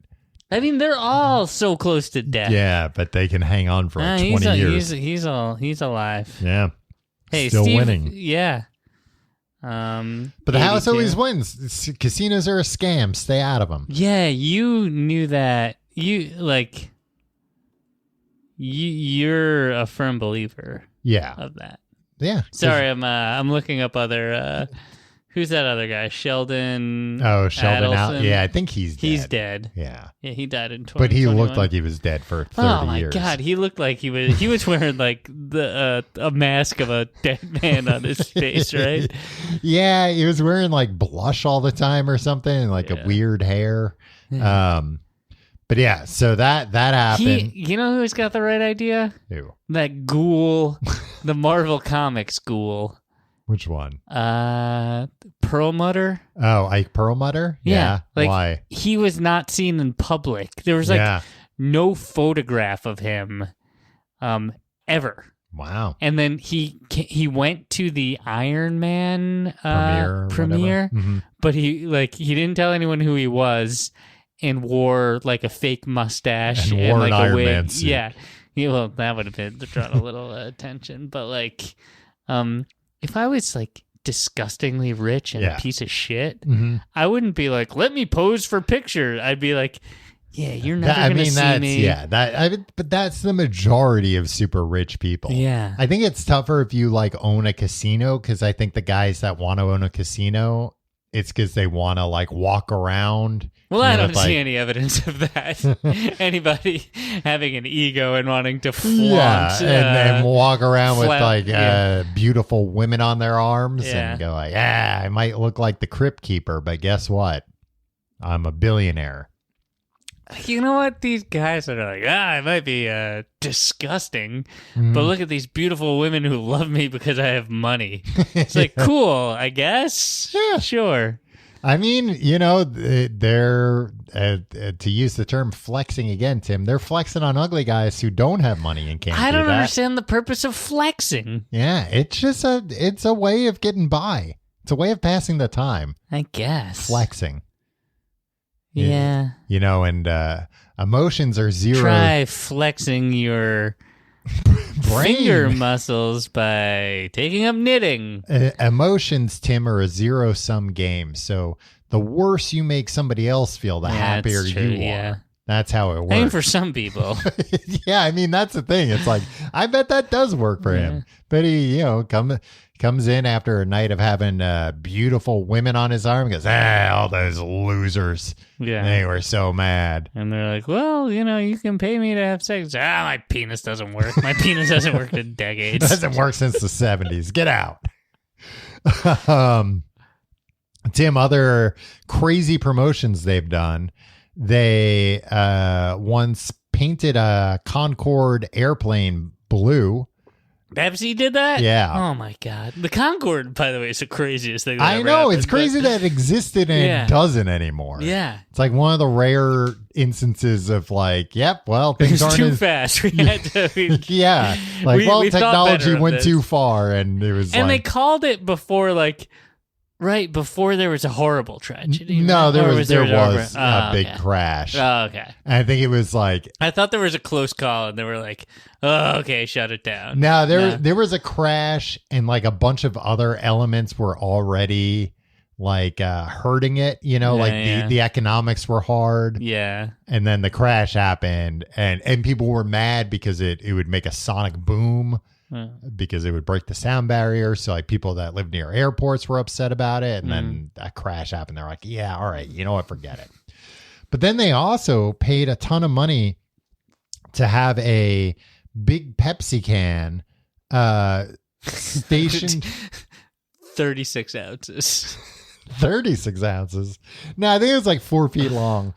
I mean, they're all so close to death. Yeah, but they can hang on for 20 years. He's alive. Yeah. Hey, still Steve, winning. Yeah. But the house always wins. Casinos are a scam. Stay out of them. Yeah, you knew that. You're a firm believer. Yeah. Of that. Yeah. Sorry, I'm looking up other. Who's that other guy? Sheldon. Oh, Sheldon. Adelson? I think he's dead. He's dead. Yeah. Yeah, he died in 2021. But he looked like he was dead for 30 years. Oh my God, he looked like he was wearing like a mask of a dead man on his face, right? Yeah, he was wearing like blush all the time or something, like a weird hair. But yeah, so that happened. You know who's got the right idea? Who? That ghoul, the Marvel Comics ghoul. Which one? Perlmutter. Oh, Ike Perlmutter? Yeah. Like, why? He was not seen in public. There was no photograph of him ever. Wow. And then he went to the Iron Man premiere, but he didn't tell anyone who he was and wore like a fake mustache and wore like an a Iron wig. Man suit. Yeah. Well, that would have been drawn a little attention, but like if I was like disgustingly rich and a piece of shit, I wouldn't be like, let me pose for picture. I'd be like, yeah, you're never going to see me. Yeah, but that's the majority of super rich people. Yeah. I think it's tougher if you like own a casino, because I think the guys that want to own a casino, it's because they want to like walk around. Well, I don't see any evidence of that. Anybody having an ego and wanting to flaunt. And then walk around with like beautiful women on their arms and go like, I might look like the crypt keeper, but guess what? I'm a billionaire. You know what? These guys are like, I might be disgusting, but look at these beautiful women who love me because I have money. It's like, cool, I guess. Yeah. Sure. I mean, they're, to use the term flexing again, Tim, they're flexing on ugly guys who don't have money and can't do that. I don't understand the purpose of flexing. Yeah, it's just it's a way of getting by. It's a way of passing the time. I guess. Flexing. Yeah. And emotions are zero. Try flexing your finger muscles by taking up knitting. Emotions, Tim, are a zero-sum game. So the worse you make somebody else feel, the happier you are. That's how it works. I mean, for some people. Yeah, I mean, that's the thing. It's like, I bet that does work for him. But he, comes in after a night of having beautiful women on his arm and goes, all those losers. Yeah. They were so mad. And they're like, well, you can pay me to have sex. My penis doesn't work. My penis hasn't worked in decades. It doesn't work since the 70s. Get out. Tim, other crazy promotions they've done. They once painted a Concorde airplane blue. Pepsi did that? Yeah. Oh, my God. The Concorde, by the way, is the craziest thing I know. happened, It's crazy that it existed and it doesn't anymore. Yeah. It's like one of the rare instances of like, things aren't too fast. We had to, yeah. Like, we technology went too far and it was and they called it before, right before there was a horrible tragedy. No, there was a big crash. Oh, okay. And I think it was like, I thought there was a close call and they were like, oh, okay, shut it down. No, there was a crash and like a bunch of other elements were already like hurting it, the economics were hard. Yeah. And then the crash happened and people were mad because it would make a sonic boom. Because it would break the sound barrier. So like people that live near airports were upset about it. And then that crash happened. They're like, yeah, all right, you know what, forget it. But then they also paid a ton of money to have a big Pepsi can stationed 36 ounces. 36 ounces. No, I think it was like 4 feet long.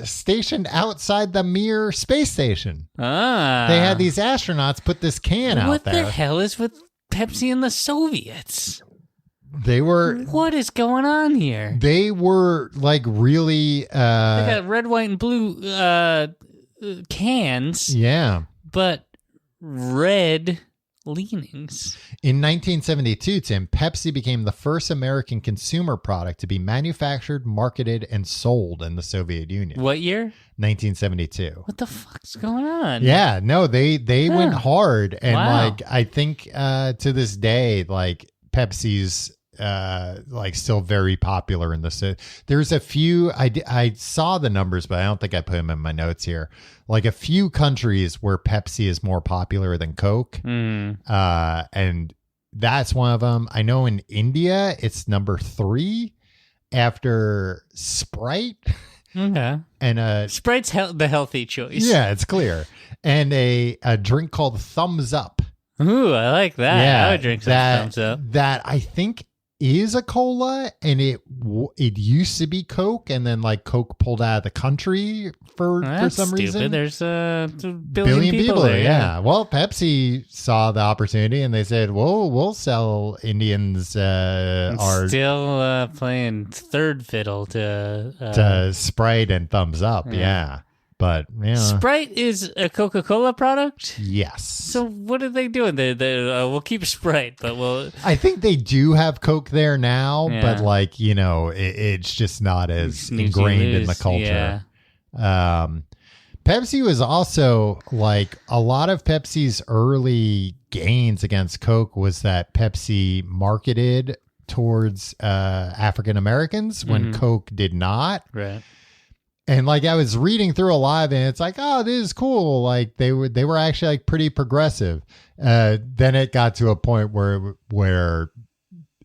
Stationed outside the Mir space station. They had these astronauts put this can out there. What the hell is with Pepsi and the Soviets? What is going on here? They were like really. They got red, white, and blue cans. Yeah, but red leanings. In 1972, Tim, Pepsi became the first American consumer product to be manufactured, marketed, and sold in the Soviet Union. What year? 1972. What the fuck's going on? Yeah, no, they went hard. And wow. I think to this day, Pepsi's still very popular in the there's a few I saw the numbers, but I don't think I put them in my notes here. Like a few countries where Pepsi is more popular than Coke, and that's one of them. I know in India it's number 3 after Sprite. Okay, and Sprite's the healthy choice. Yeah, it's clear. And a drink called Thumbs Up. Ooh, I like that. Yeah, I would drink some Thumbs Up. That I think is a cola, and it used to be Coke, and then Coke pulled out of the country for some reason. There's a billion people there. Yeah. Well, Pepsi saw the opportunity, and they said, "Well, we'll sell Indians still playing third fiddle to Sprite and Thumbs Up." Yeah. But Sprite is a Coca-Cola product? Yes. So what are they doing? We'll keep Sprite, but I think they do have Coke there now, but it's just not as ingrained in the culture. Yeah. Pepsi was also a lot of Pepsi's early gains against Coke was that Pepsi marketed towards African Americans when Coke did not. Right. And I was reading through a lot of it, and it's oh, this is cool. They were actually pretty progressive. Then it got to a point where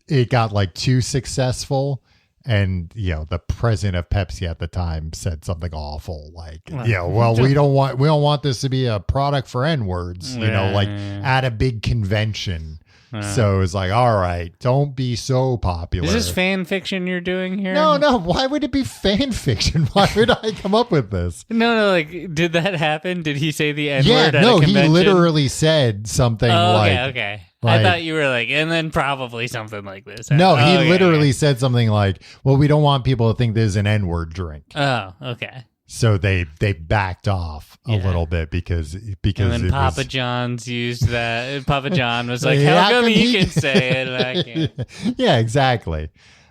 it got too successful, and the president of Pepsi at the time said something awful, we don't want this to be a product for N-words, at a big convention. So it was all right, don't be so popular. Is this fan fiction you're doing here? No. Why would it be fan fiction? Why would I come up with this? No. Did that happen? Did he say the N-word at a convention? He literally said something okay. I thought you were and then probably something like this. No, he literally said something well, we don't want people to think this is an N-word drink. Oh, okay. So they backed off a little bit because and then Papa John's used that. Papa John was how come you can say it and I can't? Yeah, exactly.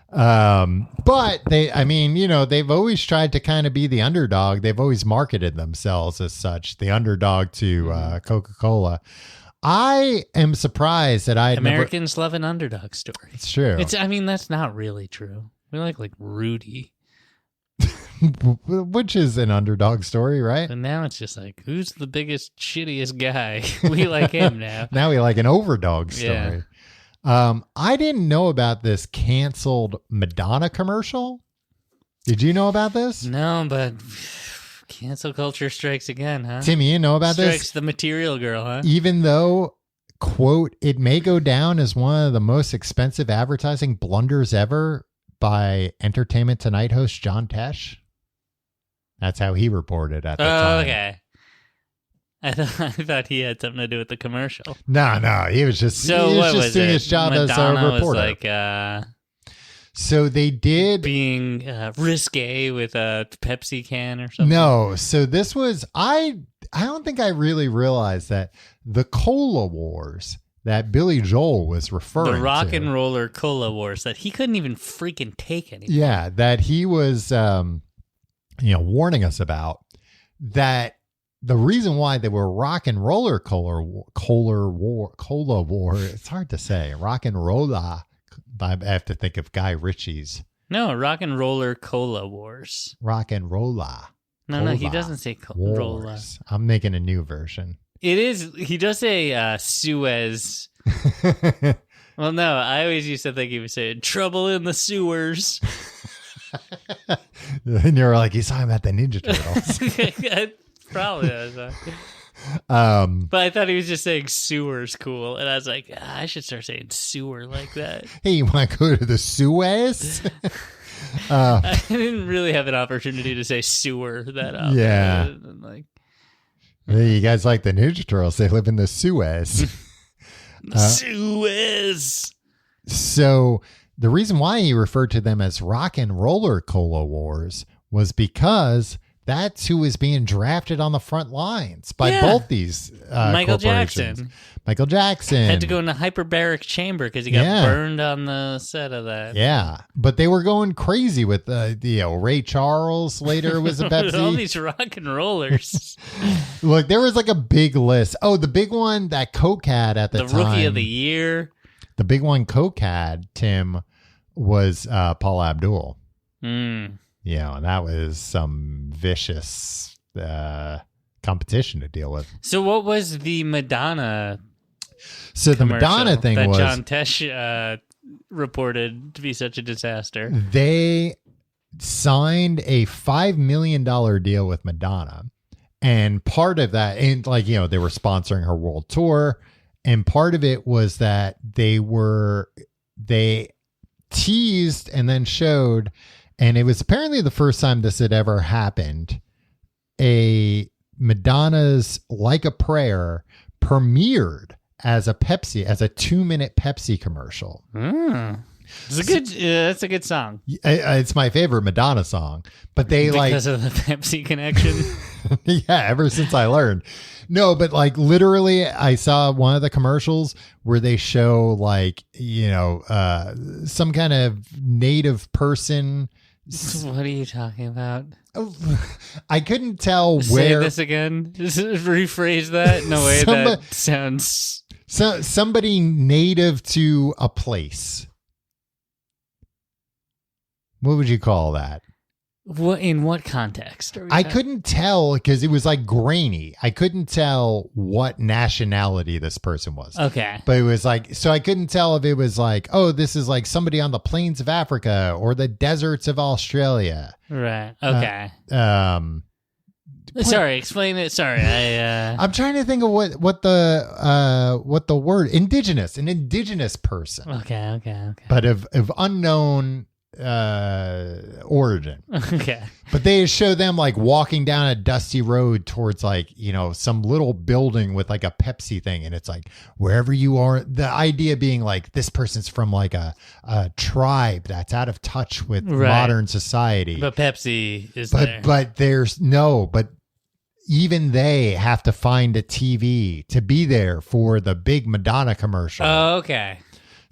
But they've always tried to kind of be the underdog. They've always marketed themselves as such, the underdog to Coca-Cola. I am surprised that Americans love an underdog story. It's true. That's not really true. We like Rudy. which is an underdog story, right? And now it's just like, who's the biggest, shittiest guy? We like him now. Now we like an overdog story. Yeah. I didn't know about this canceled Madonna commercial. Did you know about this? No, but cancel culture strikes again, huh? Tim, you know about this? Strikes the material girl, huh? Even though, quote, it may go down as one of the most expensive advertising blunders ever by Entertainment Tonight host John Tesh. That's how he reported at the time. Okay. I thought he had something to do with the commercial. No, he was just doing his job Madonna as a reporter. Was like, so they did being risque with a Pepsi can or something. No, so this was I don't think I really realized that the Cola Wars that Billy Joel was referring to. The rock and roller Cola Wars that he couldn't even freaking take anymore. Yeah, that he was warning us about, that the reason why they were rock and roller cola war, it's hard to say, rock and rolla. I have to think of Guy Ritchie's. No, rock and roller cola wars. Rock and rolla. No, he doesn't say rolla. I'm making a new version. It is. He does say Suez. Well, no, I always used to think he was saying trouble in the sewers. And you're like, he's talking about the Ninja Turtles. Probably was. But I thought he was just saying sewer's cool, and I was like, I should start saying sewer like that. Hey, you want to go to the Suez? I didn't really have an opportunity to say sewer that often. Yeah. Like, hey, you guys like the Ninja Turtles? They live in the Suez. Suez. So the reason why he referred to them as rock and roller cola wars was because that's who was being drafted on the front lines by both these Michael corporations. Jackson. Michael Jackson had to go in a hyperbaric chamber because he got burned on the set of that. Yeah, but they were going crazy with Ray Charles later was a Pepsi. All these rock and rollers. Look, there was like a big list. Oh, the big one that Coke had at the time. The Rookie of the Year. The big one Coke had, Tim, was Paul Abdul. Yeah, and that was some vicious competition to deal with. So what was the Madonna the Madonna thing that was... John Tesh reported to be such a disaster? They signed a $5 million deal with Madonna. And part of that, and they were sponsoring her world tour. And part of it was that they teased and then showed... And it was apparently the first time this had ever happened. Madonna's Like a Prayer premiered as a 2-minute Pepsi commercial. That's a good song. It's my favorite Madonna song, but because of the Pepsi connection. Yeah, ever since I learned. No, but literally I saw one of the commercials where they show some kind of native person. What are you talking about? I couldn't tell Say where. this again. Just rephrase that in a way that sounds. Somebody native to a place. What would you call that? What in what context? I couldn't tell because it was grainy. I couldn't tell what nationality this person was. Okay. But it was so I couldn't tell if it was this is somebody on the plains of Africa or the deserts of Australia. Right. Okay. Sorry, explain it. Sorry. I'm trying to think of what the word an indigenous person. Okay. But of unknown origin. Okay. But they show them walking down a dusty road towards some little building with a Pepsi thing, and it's wherever you are, the idea being this person's from a tribe that's out of touch with modern society. But Pepsi is there. But but even they have to find a TV to be there for the big Madonna commercial. Oh, okay.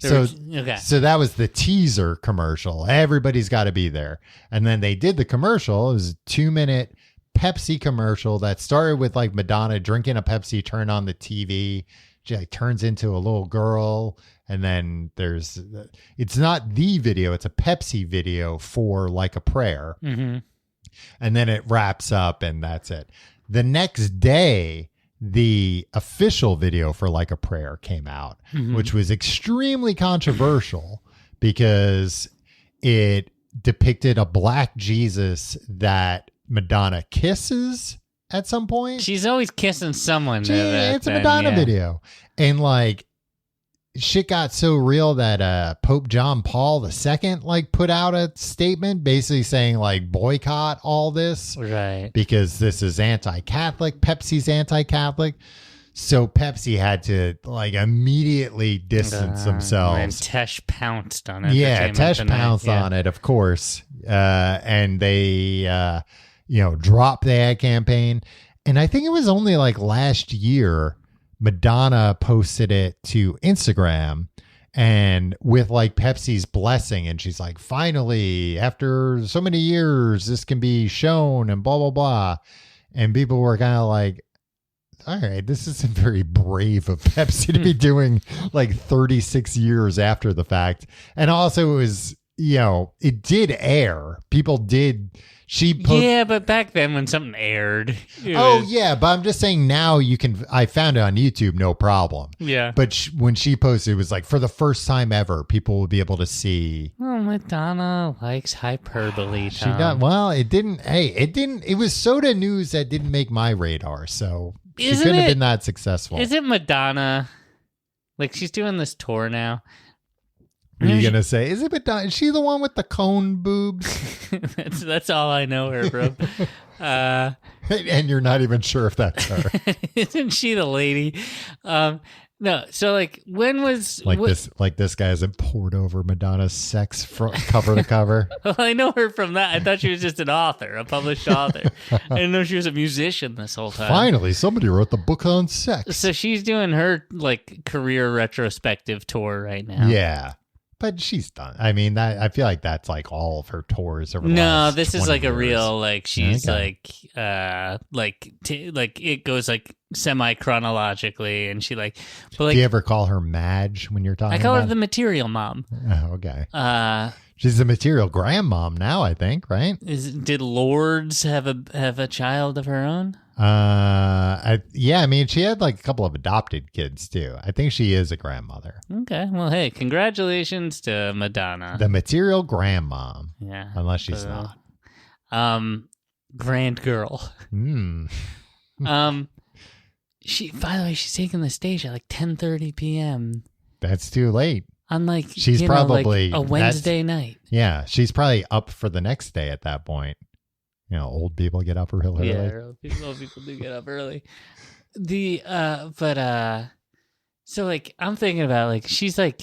So that was the teaser commercial. Everybody's got to be there. And then they did the commercial. It was a 2-minute Pepsi commercial that started with Madonna drinking a Pepsi, turn on the TV. She turns into a little girl. And then it's not the video. It's a Pepsi video for Like a Prayer. Mm-hmm. And then it wraps up and that's it. The next day, the official video for Like a Prayer came out, which was extremely controversial because it depicted a black Jesus that Madonna kisses at some point. She's always kissing someone. It's a Madonna video. And like, shit got so real that Pope John Paul II like put out a statement basically saying like boycott all this, right? Because this is anti-Catholic. Pepsi's anti-Catholic, so Pepsi had to like immediately distance themselves. And Tesh pounced on it. Yeah, Tesh pounced on it, of course, and they dropped the ad campaign. And I think it was only like last year Madonna posted it to Instagram and with like Pepsi's blessing. And she's like, finally, after so many years, this can be shown and blah, blah, blah. And people were kind of like, all right, this isn't very brave of Pepsi to be doing like 36 years after the fact. And also it was, it did air. People did. Yeah, but back then when something aired. Yeah, but I'm just saying now I found it on YouTube, no problem. Yeah. But when she posted, it was like for the first time ever, people would be able to see. Oh, Madonna likes hyperbole, Tom. She got, well, it didn't, it was soda news that didn't make my radar, so she couldn't have been that successful. Is it Madonna? Like she's doing this tour now. What are you going to say? Is it Madonna? Is she the one with the cone boobs? that's all I know her from. And you're not even sure if that's her. Isn't she the lady? No. So like when was... this guy hasn't poured over Madonna's sex cover to cover? Well, I know her from that. I thought she was just an author, a published author. I didn't know she was a musician this whole time. Finally, somebody wrote the book on sex. So she's doing her like career retrospective tour right now. Yeah. But she's done. I mean, I feel like that's like all of her tours over the last this is like 20 a years. real like she's like it goes like semi chronologically, and she like. But, like, do you ever call her Madge when you're talking? I call about her the material mom. Oh, okay. She's the material grandmom now, I think, right? Did Lourdes have a child of her own? I mean, she had like a couple of adopted kids too. I think she is a grandmother. Okay, well, hey, congratulations to Madonna, the material grandmom. Yeah, unless she's not. Grand girl. She, by the way, she's taking the stage at like 10:30 p.m. That's too late. On like she's probably like a Wednesday night. Yeah, she's probably up for the next day at that point. Old people get up real early. Yeah, old people do get up early. So like I'm thinking about like she's like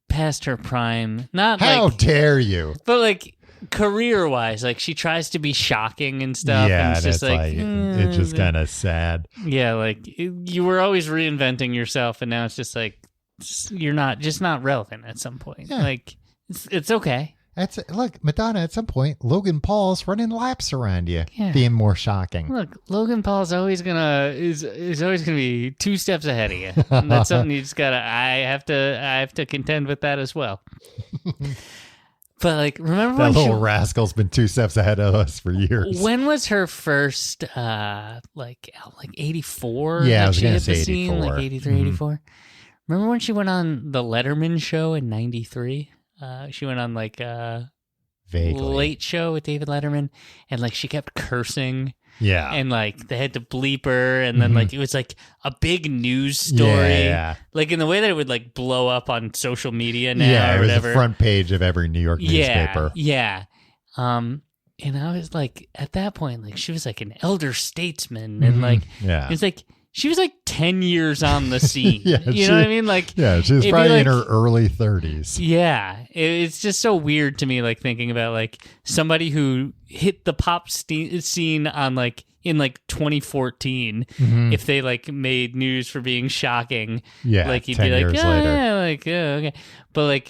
past her prime. Not how like, dare you? But like career wise, like she tries to be shocking and stuff. Yeah, and it's just like it's just kind of sad. Yeah, like you were always reinventing yourself, and now it's just like you're not relevant at some point. Yeah. Like it's okay. Look, Madonna, at some point, Logan Paul's running laps around you, being more shocking. Look, Logan Paul's always is always gonna be 2 steps ahead of you. And that's something you just gotta. I have to contend with that as well. But like, remember that little rascal's been 2 steps ahead of us for years. When was her first like 84? Yeah, I was gonna say 84, like 83, 84. Remember when she went on the Letterman show in 93? She went on like a late show with David Letterman, and like she kept cursing. Yeah. And like they had to bleep her, and then like it was like a big news story. Yeah. Like in the way that it would like blow up on social media now. Yeah, or it was whatever. the front page of every New York newspaper. Yeah. And I was like, at that point, like she was like an elder statesman, and like it's like she was like 10 years on the scene. You know what I mean? Like, yeah, she was probably in her early 30s. Yeah. It's just so weird to me, like thinking about like somebody who hit the pop scene on like in like 2014. If they like made news for being shocking, like you'd be like, later. yeah, like, okay. But like,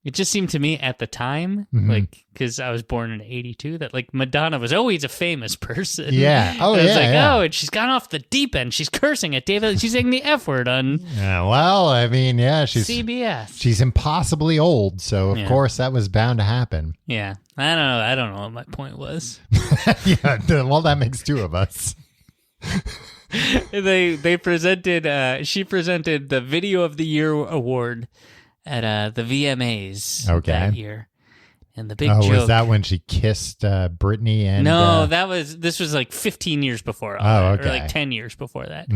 It just seemed to me at the time, like, because I was born in '82, that like Madonna was always a famous person. Yeah. Oh, and yeah. It's like, yeah. oh, and she's gone off the deep end. She's cursing at David. She's saying the F word on well, I mean, yeah, she's CBS. She's impossibly old, so of course that was bound to happen. Yeah. I don't know what my point was. Yeah. Well, that makes two of us. They presented. She presented the Video of the Year award at the VMAs that year, and the big joke. Was that when she kissed Britney? And no, this was like 15 years before. Or like 10 years before that.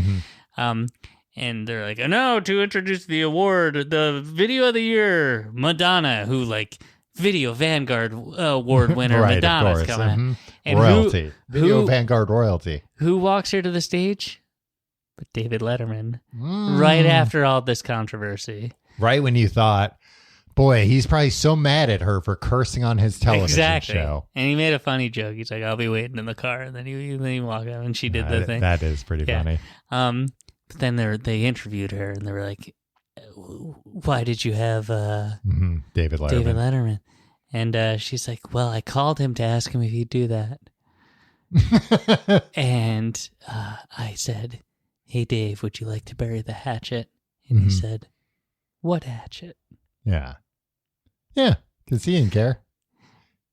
And they're like, no, to introduce the award, the Video of the Year, Madonna, who like Video Vanguard award winner, right, Madonna's coming out. And royalty, Video Vanguard royalty. Who walks her to the stage? But David Letterman. Right after all this controversy. Right when you thought, boy, he's probably so mad at her for cursing on his television show. And he made a funny joke. He's like, I'll be waiting in the car. And then he walked out and she did the thing. That is pretty funny. But then they interviewed her and they were like, why did you have David Letterman? And she's like, well, I called him to ask him if he'd do that. And I said, hey, Dave, would you like to bury the hatchet? And he said, what hatchet? Yeah. Yeah, because he didn't care.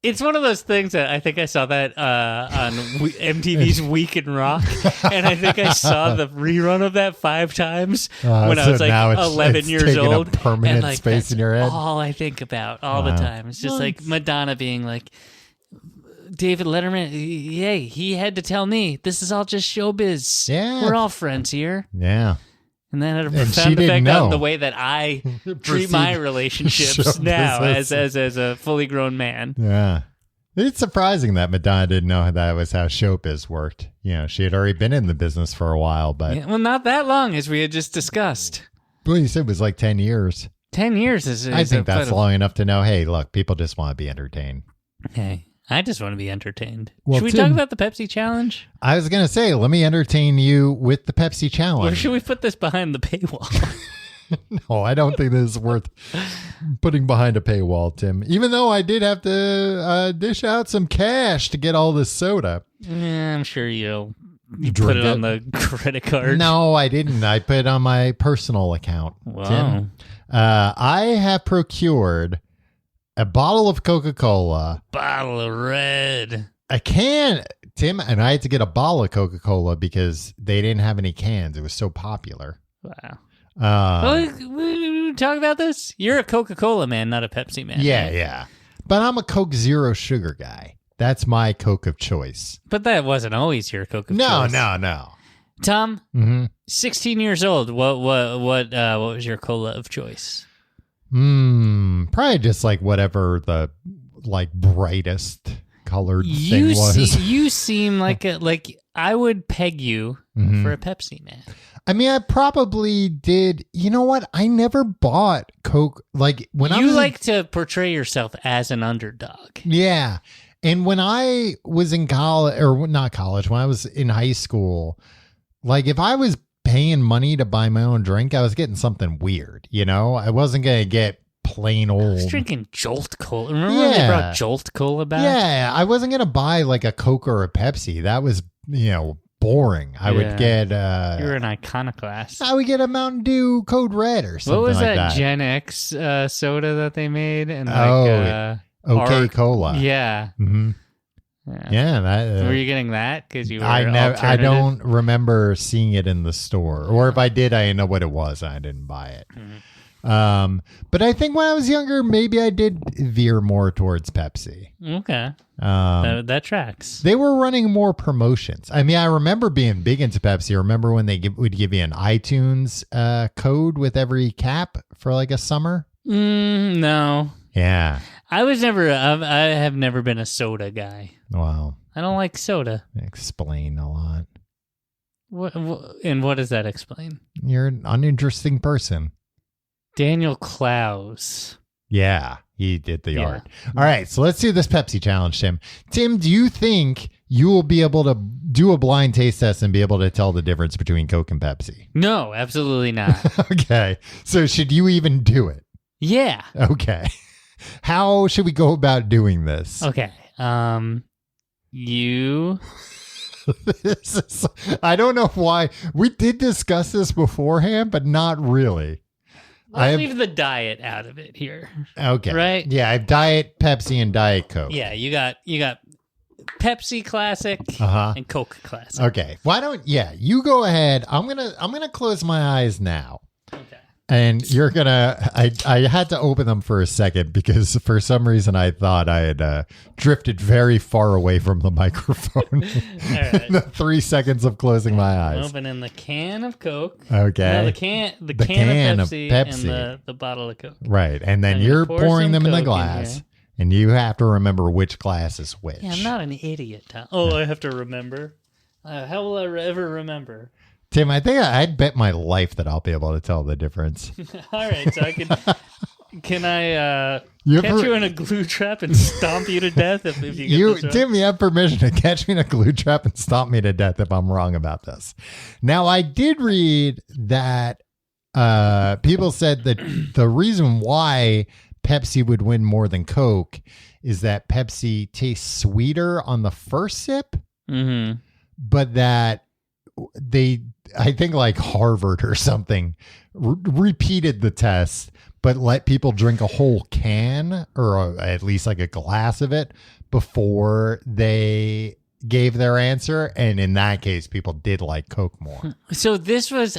It's one of those things that I think I saw that on MTV's Week in Rock, and I think I saw the rerun of that 5 times when I was like 11 years old. A permanent and like, space in your head. All I think about all the time. It's just like Madonna being like, David Letterman, yay, he had to tell me, this is all just showbiz. Yeah. We're all friends here. Yeah. And that had a profound effect on the way that I treat my relationships now as a fully grown man. Yeah. It's surprising that Madonna didn't know that was how showbiz worked. You know, she had already been in the business for a while, but... Yeah, well, not that long, as we had just discussed. Well, you said it was like 10 years. 10 years is I think that's long enough to know, hey, look, people just want to be entertained. Hey. I just want to be entertained. Well, should we talk about the Pepsi challenge? I was going to say, let me entertain you with the Pepsi challenge. Or should we put this behind the paywall? No, I don't think this is worth putting behind a paywall, Tim. Even though I did have to dish out some cash to get all this soda. Yeah, I'm sure you put it on the credit card. No, I didn't. I put it on my personal account. Wow. Tim. I have procured a bottle of Coca-Cola. Bottle of red. A can, Tim, and I had to get a bottle of Coca-Cola because they didn't have any cans. It was so popular. Wow. We talk about this? You're a Coca-Cola man, not a Pepsi man. Yeah, right? yeah. But I'm a Coke Zero Sugar guy. That's my Coke of choice. But that wasn't always your Coke of choice. No. Tom, 16 years old. What was your cola of choice? Probably just like whatever the like brightest colored thing was. You seem like I would peg you for a Pepsi man. I mean, I probably did. You know what? I never bought Coke. Like when you like to portray yourself as an underdog. Yeah, and when I was in college, or not college, when I was in high school, like if I was paying money to buy my own drink, I was getting something weird, you know? I wasn't going to get plain old. I was drinking Jolt Cola. Remember when they brought Jolt Cola back? Yeah, I wasn't going to buy like a Coke or a Pepsi. That was, boring. I would get... you were an iconoclast. I would get a Mountain Dew Code Red or something like that. What was that Gen X soda that they made? And OK Cola. Yeah. Mm-hmm. Yeah, were you getting that because you were I don't remember seeing it in the store, or if I did, I didn't know what it was. I didn't buy it. But I think when I was younger, maybe I did veer more towards Pepsi. Okay, that tracks. They were running more promotions. I mean, I remember being big into Pepsi. I remember when they would give you an iTunes code with every cap for like a summer. No. Yeah. I have never been a soda guy. Wow. I don't like soda. Explain a lot. What does that explain? You're an uninteresting person. Daniel Klaus. Yeah, he did the art. All right, so let's do this Pepsi challenge, Tim. Tim, do you think you will be able to do a blind taste test and be able to tell the difference between Coke and Pepsi? No, absolutely not. Okay, so should you even do it? Yeah. Okay. how should we go about doing this? Okay. You. I don't know why. We did discuss this beforehand, but not really. Let's leave the diet out of it here. Okay. Right? Yeah, I have Diet Pepsi and Diet Coke. Yeah, you got Pepsi Classic and Coke Classic. Okay. Why don't you go ahead. I'm gonna close my eyes now. Okay. And you're gonna I had to open them for a second because for some reason I thought I had drifted very far away from the microphone. All right. The 3 seconds of closing my eyes. Opening the can of Coke. Okay. No, the can of Pepsi and the bottle of Coke. Right. And then you're pouring them in the glass. And you have to remember which glass is which. Yeah, I'm not an idiot, Tom. Oh, I have to remember. How will I ever remember? Tim, I think I'd bet my life that I'll be able to tell the difference. All right, so can I catch you in a glue trap and stomp you to death if you get this right? Tim, you have permission to catch me in a glue trap and stomp me to death if I'm wrong about this. Now, I did read that people said that the reason why Pepsi would win more than Coke is that Pepsi tastes sweeter on the first sip, but that I think like Harvard or something repeated the test, but let people drink a whole can or at least like a glass of it before they gave their answer. And in that case, people did like Coke more. So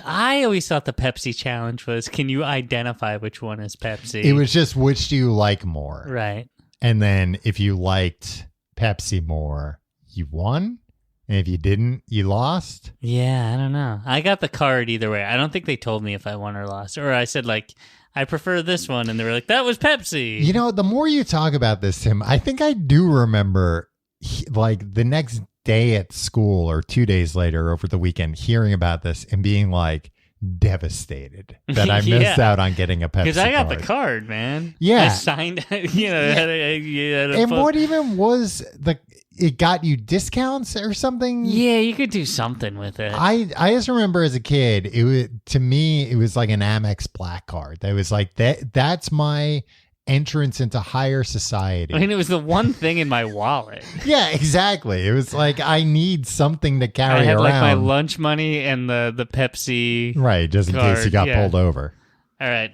I always thought the Pepsi challenge was, can you identify which one is Pepsi? It was just, which do you like more? Right. And then if you liked Pepsi more, you won. And if you didn't, you lost? Yeah, I don't know. I got the card either way. I don't think they told me if I won or lost. Or I said, like, I prefer this one. And they were like, that was Pepsi. You know, the more you talk about this, Tim, I think I do remember, like, the next day at school or 2 days later over the weekend, hearing about this and being, like, devastated that I missed out on getting a Pepsi because I got card. The card, man. Yeah. I signed, and what even was it got you discounts or something? Yeah, you could do something with it. I just remember as a kid, to me, it was like an Amex Black card. That was like, that's my entrance into higher society. I mean, it was the one thing in my wallet. Yeah, exactly. It was like, I need something to carry around. I had like my lunch money and the Pepsi right, just in case you got pulled over. All right,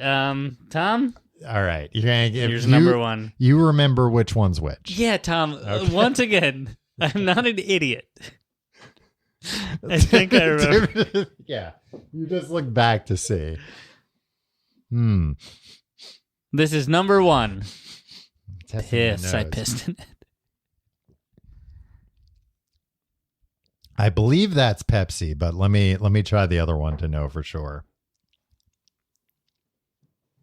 Tom? All right. Here's number one. You remember which one's which. Yeah, Tom. Okay. Once again, I'm not an idiot. I think I remember. Yeah. You just look back to see. This is number one. Piss. I pissed in it. I believe that's Pepsi, but let me try the other one to know for sure.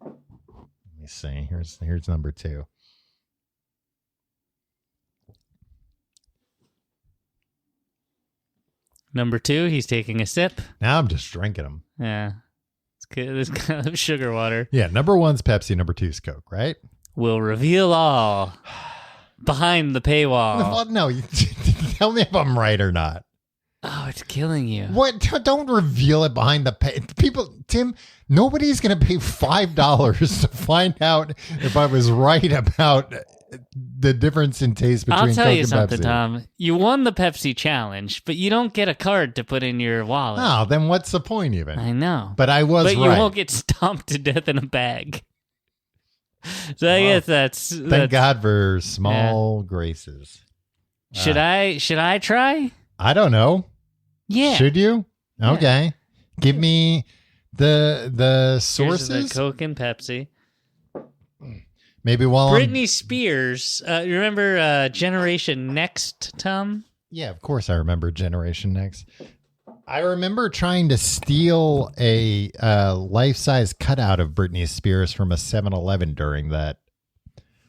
Let me see. Here's number two. Number two, he's taking a sip. Now I'm just drinking them. Yeah. It's good. It's kind of sugar water. Yeah, number one's Pepsi, number two's Coke, right? We'll reveal all behind the paywall. No, tell me if I'm right or not. Oh, it's killing you. What? Don't reveal it behind the people. Tim, nobody's going to pay $5 to find out if I was right about the difference in taste between Coke and Pepsi. I'll tell you something, Tom. You won the Pepsi challenge, but you don't get a card to put in your wallet. Oh, then what's the point even? I know. But I was right. But you won't get stomped to death in a bag. So I guess that's... Thank God for small graces. Should I try? I don't know. Yeah. Should you? Okay. Yeah. Give me the sources. Here's the Coke and Pepsi. Maybe while Britney Spears. You remember Generation Next, Tom? Yeah, of course I remember Generation Next. I remember trying to steal a life-size cutout of Britney Spears from a 7-Eleven during that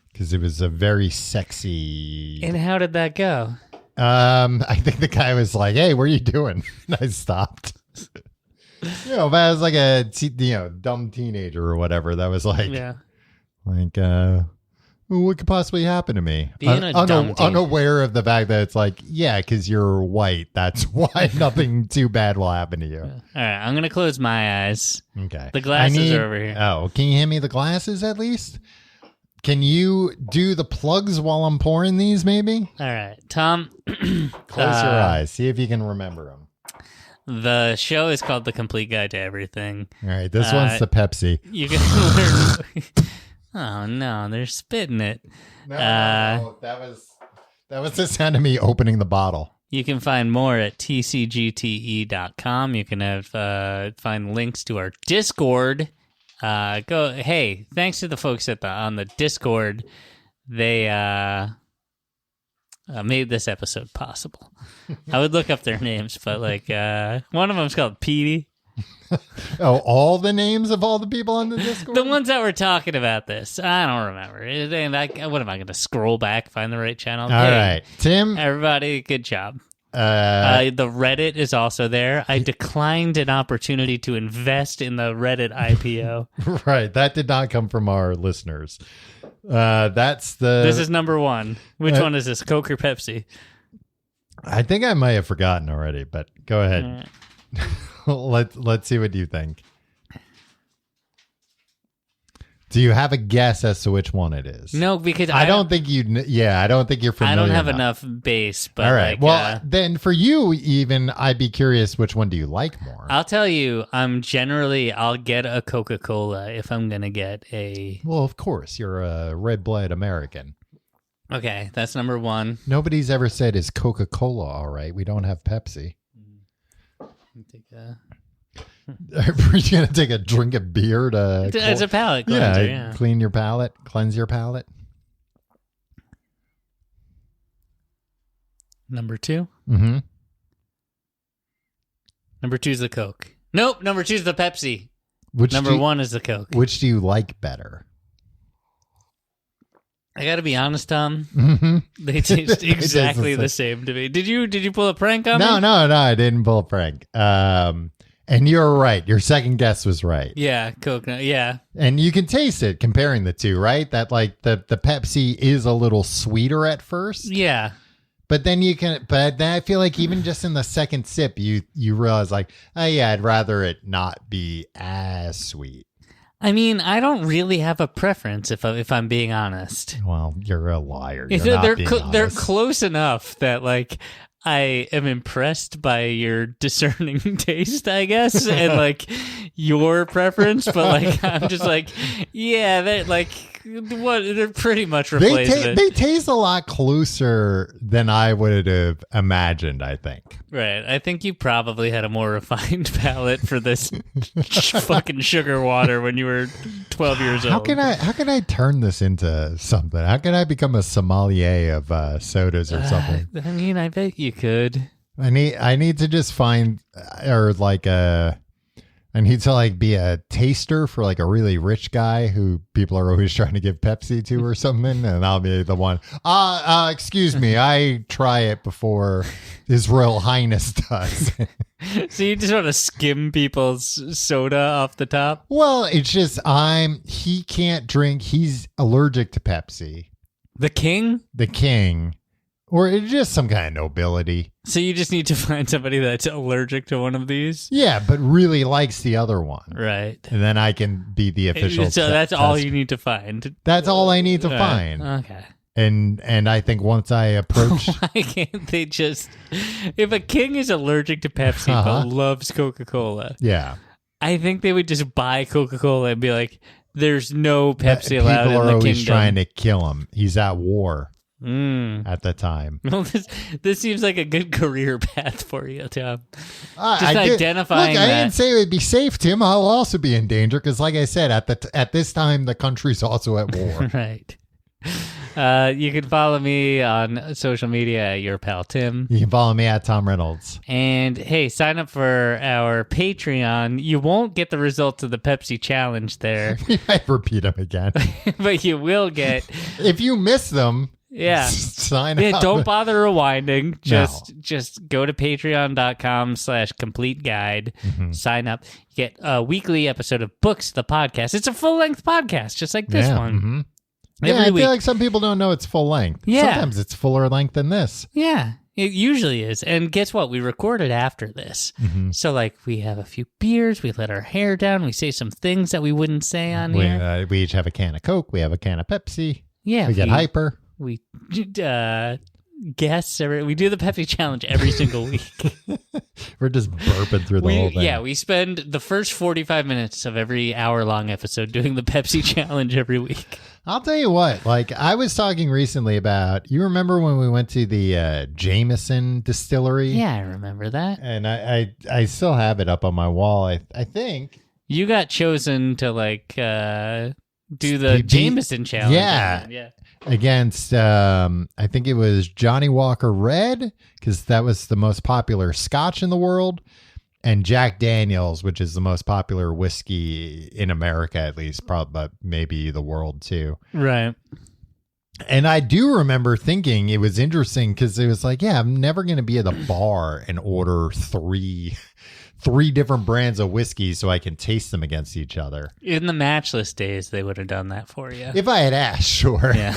because it was a very sexy. And how did that go? I think the guy was like, "Hey, what are you doing?" And I stopped. But I was like a dumb teenager or whatever. That was like, what could possibly happen to me? Being unaware of the fact that it's like, because you're white. That's why nothing too bad will happen to you. All right, I'm gonna close my eyes. Okay, the glasses are over here. Oh, can you hand me the glasses at least? can you do the plugs while I'm pouring these, maybe? All right, Tom. Close your eyes. See if you can remember them. The show is called The Complete Guide to Everything. All right, this one's the Pepsi. You can learn. Oh no, they're spitting it. No, that was the sound of me opening the bottle. You can find more at tcgte.com. You can find links to our Discord. Hey, thanks to the folks on the Discord. They made this episode possible. I would look up their names, but one of them's called Petey. Oh, all the names of all the people on the Discord? The ones that were talking about this. I don't remember. What am I going to scroll back, find the right channel? All right. Tim. Everybody, good job. The Reddit is also there. I declined an opportunity to invest in the Reddit IPO. Right. That did not come from our listeners. This is number one. Which one is this, Coke or Pepsi? I think I might have forgotten already, but go ahead. Let's see what you think. Do you have a guess as to which one it is? No, because I don't think you. Yeah, I don't think you're familiar. I don't have enough base. But all right. Then for you, even I'd be curious, which one do you like more? I'll tell you. I'll get a Coca-Cola if I'm gonna get a. Well, of course, you're a red-blooded American. Okay, that's number one. Nobody's ever said is Coca-Cola all right. We don't have Pepsi. Are you gonna take a drink of beer to? It's a palate cleanser. Yeah, clean your palate, cleanse your palate. Number two. Mm-hmm. Number two is the Coke. Nope. Number two is the Pepsi. Number one is the Coke. Which do you like better? I got to be honest, Tom. Mm-hmm. They taste exactly the same to me. Did you pull a prank on me? No, I didn't pull a prank. And you're right. Your second guess was right. Yeah, coconut. Yeah. And you can taste it comparing the two, right? That the Pepsi is a little sweeter at first. Yeah. But then but then I feel like even just in the second sip, you realize oh yeah, I'd rather it not be as sweet. I mean, I don't really have a preference if I'm being honest. Well, you're a liar. They're close enough that I am impressed by your discerning taste, I guess, and your preference, but I'm just yeah, they're pretty much replacement. They taste a lot closer than I would have imagined, I think. Right. I think you probably had a more refined palate for this fucking sugar water when you were 12 years old. How can I turn this into something? How can I become a sommelier of sodas or something? I mean, I bet you could. I need to just find I need to be a taster for a really rich guy who people are always trying to give Pepsi to or something, and I'll be the one. Excuse me, I try it before His Royal Highness does. So you just want to skim people's soda off the top? Well, it's just he can't drink. He's allergic to Pepsi. The king? The king. Or it's just some kind of nobility. So you just need to find somebody that's allergic to one of these? Yeah, but really likes the other one. Right. And then I can be the official. So that's all you need to find. That's all I need to find. Okay. And I think once I approach... Why can't they just... If a king is allergic to Pepsi but loves Coca-Cola... Yeah. I think they would just buy Coca-Cola and be like, there's no Pepsi allowed in the kingdom. People are always trying to kill him. He's at war. At the time. Well, this seems like a good career path for you, Tom. Identifying Look, I didn't say it would be safe, Tim. I'll also be in danger because, like I said, at this time, the country's also at war. Right. You can follow me on social media at Your Pal Tim. You can follow me at Tom Reynolds. And hey, sign up for our Patreon. You won't get the results of the Pepsi challenge there. We might repeat them again. But you will get... If you miss them... Yeah. Sign up. Don't bother rewinding. Just go to patreon.com/complete guide. Mm-hmm. Sign up. You get a weekly episode of Books, the podcast. It's a full-length podcast, just like this one. Mm-hmm. I feel like some people don't know it's full length. Yeah. Sometimes it's fuller length than this. Yeah. It usually is. And guess what? We recorded after this. Mm-hmm. So, like, we have a few beers. We let our hair down. We say some things that we wouldn't say on here. We each have a can of Coke. We have a can of Pepsi. Yeah. We get hyper. We guess. We do the Pepsi challenge every single week. We're just burping through the whole thing. Yeah, we spend the first 45 minutes of every hour-long episode doing the Pepsi challenge every week. I'll tell you what, like I was talking recently about, you remember when we went to the Jameson distillery? Yeah, I remember that. And I still have it up on my wall. I think. You got chosen to like do the Jameson challenge. Yeah. Against, I think it was Johnny Walker Red, because that was the most popular scotch in the world. And Jack Daniels, which is the most popular whiskey in America, at least, probably, but maybe the world too. Right. And I do remember thinking it was interesting because it was like, yeah, I'm never going to be at the bar and order three different brands of whiskey so I can taste them against each other. In the matchless days, they would have done that for you. If I had asked, sure. Yeah.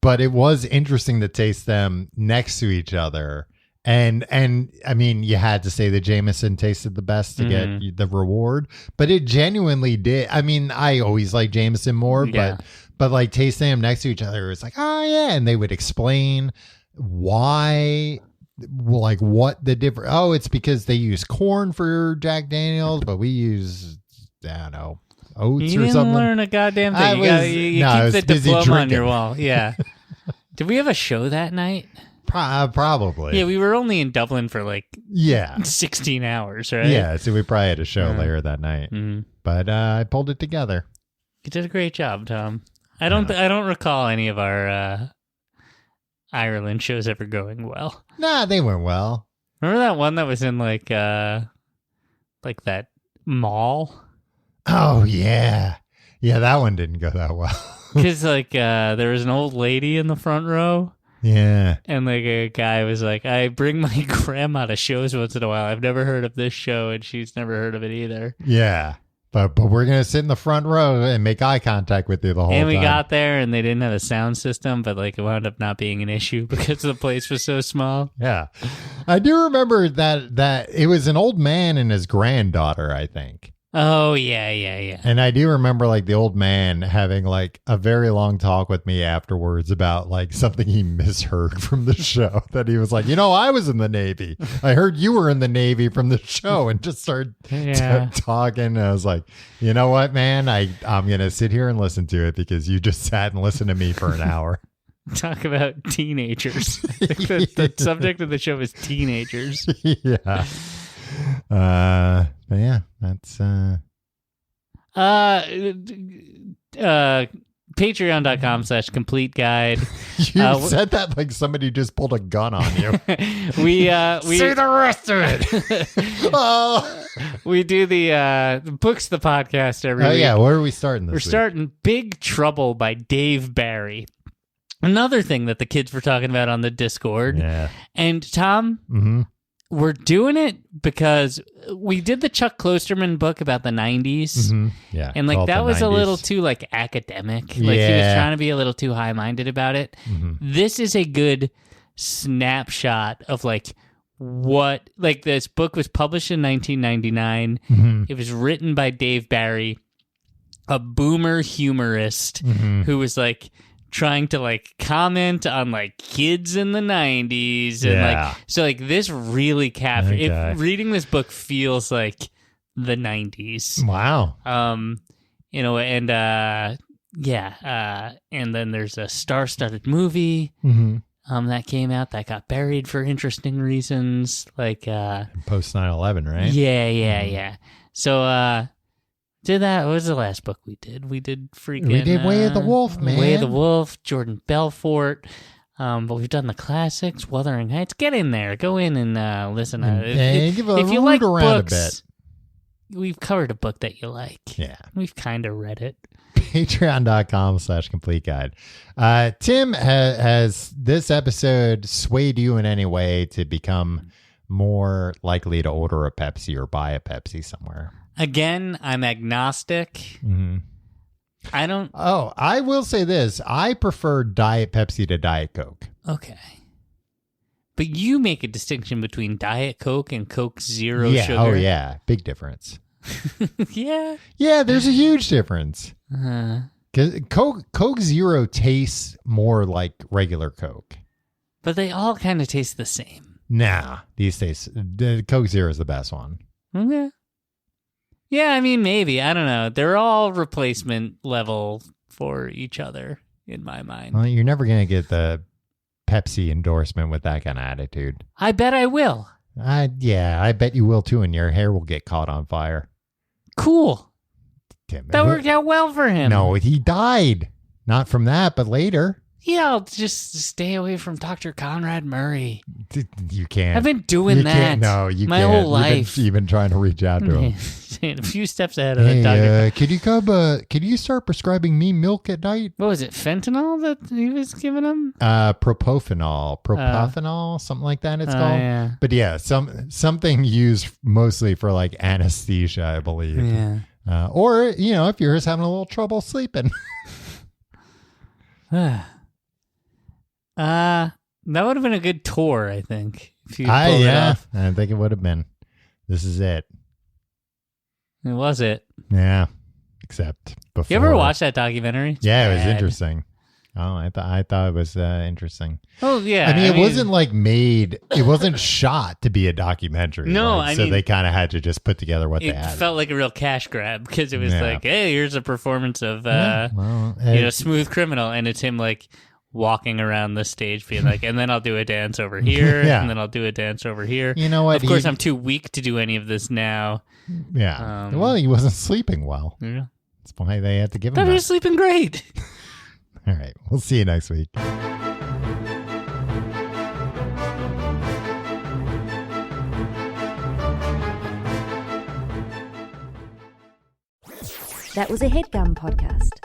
But it was interesting to taste them next to each other. And I mean, you had to say that Jameson tasted the best to get the reward, but it genuinely did. I mean, I always like Jameson more, but like tasting them next to each other, it was like, oh yeah. And they would explain why, like what the difference. Oh, it's because they use corn for Jack Daniels, but we use, I don't know, oats or something. You didn't learn a goddamn thing. You keep the diploma on your wall. Yeah. Did we have a show that night? Probably. Yeah, we were only in Dublin for like 16 hours, right? Yeah, so we probably had a show later that night. Mm-hmm. But I pulled it together. You did a great job, Tom. I don't recall any of our Ireland shows ever going well. Nah, they went well. Remember that one that was in like that mall? Oh yeah. Yeah, that one didn't go that well. Because like there was an old lady in the front row. Yeah. And like a guy was like, I bring my grandma to shows once in a while. I've never heard of this show, and she's never heard of it either. Yeah. But we're going to sit in the front row and make eye contact with you the whole time. And we got there, and they didn't have a sound system, but like it wound up not being an issue because the place was so small. Yeah. I do remember that it was an old man and his granddaughter, I think. Oh, yeah. And I do remember like the old man having like a very long talk with me afterwards about like something he misheard from the show, that he was like, I was in the Navy. I heard you were in the Navy from the show, and just started talking. And I was like, you know what, man, I'm going to sit here and listen to it because you just sat and listened to me for an hour. Talk about teenagers. The subject of the show is teenagers. Yeah. But yeah, that's patreon.com/complete guide. You said that like somebody just pulled a gun on you. we say the rest of it. Oh. We do the books, the podcast every week. Yeah, where are we starting this We're starting Big Trouble by Dave Barry. Another thing that the kids were talking about on the Discord. Yeah. And Tom, we're doing it because we did the Chuck Klosterman book about the 90s. Mm-hmm. Yeah. And like that was 90s. A little too like academic. Like he was trying to be a little too high-minded about it. Mm-hmm. This is a good snapshot of like what, like this book was published in 1999. Mm-hmm. It was written by Dave Barry, a boomer humorist who was like trying to like comment on like kids in the 90s and like so like this really captured reading this book feels like the 90s. Wow. And and then there's a star-studded movie that came out that got buried for interesting reasons, like post 9/11, right? Yeah. So did that? What was the last book we did? We did Way of the Wolf, man. Way of the Wolf, Jordan Belfort. But we've done the classics, Wuthering Heights. Get in there. Go in and listen to it. If you like around books, a bit. We've covered a book that you like. Yeah. We've kind of read it. Patreon.com/complete guide. Tim, has this episode swayed you in any way to become more likely to order a Pepsi or buy a Pepsi somewhere? Again, I'm agnostic. Mm-hmm. I don't. Oh, I will say this. I prefer Diet Pepsi to Diet Coke. Okay. But you make a distinction between Diet Coke and Coke Zero sugar. Oh, yeah. Big difference. Yeah. Yeah, there's a huge difference. Because Coke Zero tastes more like regular Coke. But they all kind of taste the same. Nah, these taste... The Coke Zero is the best one. Okay. Yeah, I mean, maybe. I don't know. They're all replacement level for each other, in my mind. Well, you're never going to get the Pepsi endorsement with that kind of attitude. I bet I will. Yeah, I bet you will too, and your hair will get caught on fire. Cool. Damn it. That worked out well for him. No, he died. Not from that, but later. Yeah, I'll just stay away from Dr. Conrad Murray. You can't. I've been doing that. No, you my can't. whole life. You've been trying to reach out to him. A few steps ahead of the doctor. Could you start prescribing me milk at night? What was it? Fentanyl that he was giving him? Propofenol, something like that. It's called. Yeah. But yeah, something used mostly for like anesthesia, I believe. Yeah. Or if you're just having a little trouble sleeping. That would have been a good tour, I think. If you pulled it off. I think it would have been. This is it. It was it. Yeah. Except before. You ever watch that documentary? It's it was bad. interesting. Oh, I thought it was interesting. Oh, yeah. I mean, it wasn't like made. It wasn't shot to be a documentary. No, so they kind of had to just put together what they had. It felt like a real cash grab because it was like, hey, here's a performance of Smooth Criminal, and it's him like walking around the stage being like, and then I'll do a dance over here, and then I'll do a dance over here. You know what? Of course, I'm too weak to do any of this now. Yeah. Well, he wasn't sleeping well. Yeah. That's why they had to give him But that. he was sleeping great. All right. We'll see you next week. That was a HeadGum podcast.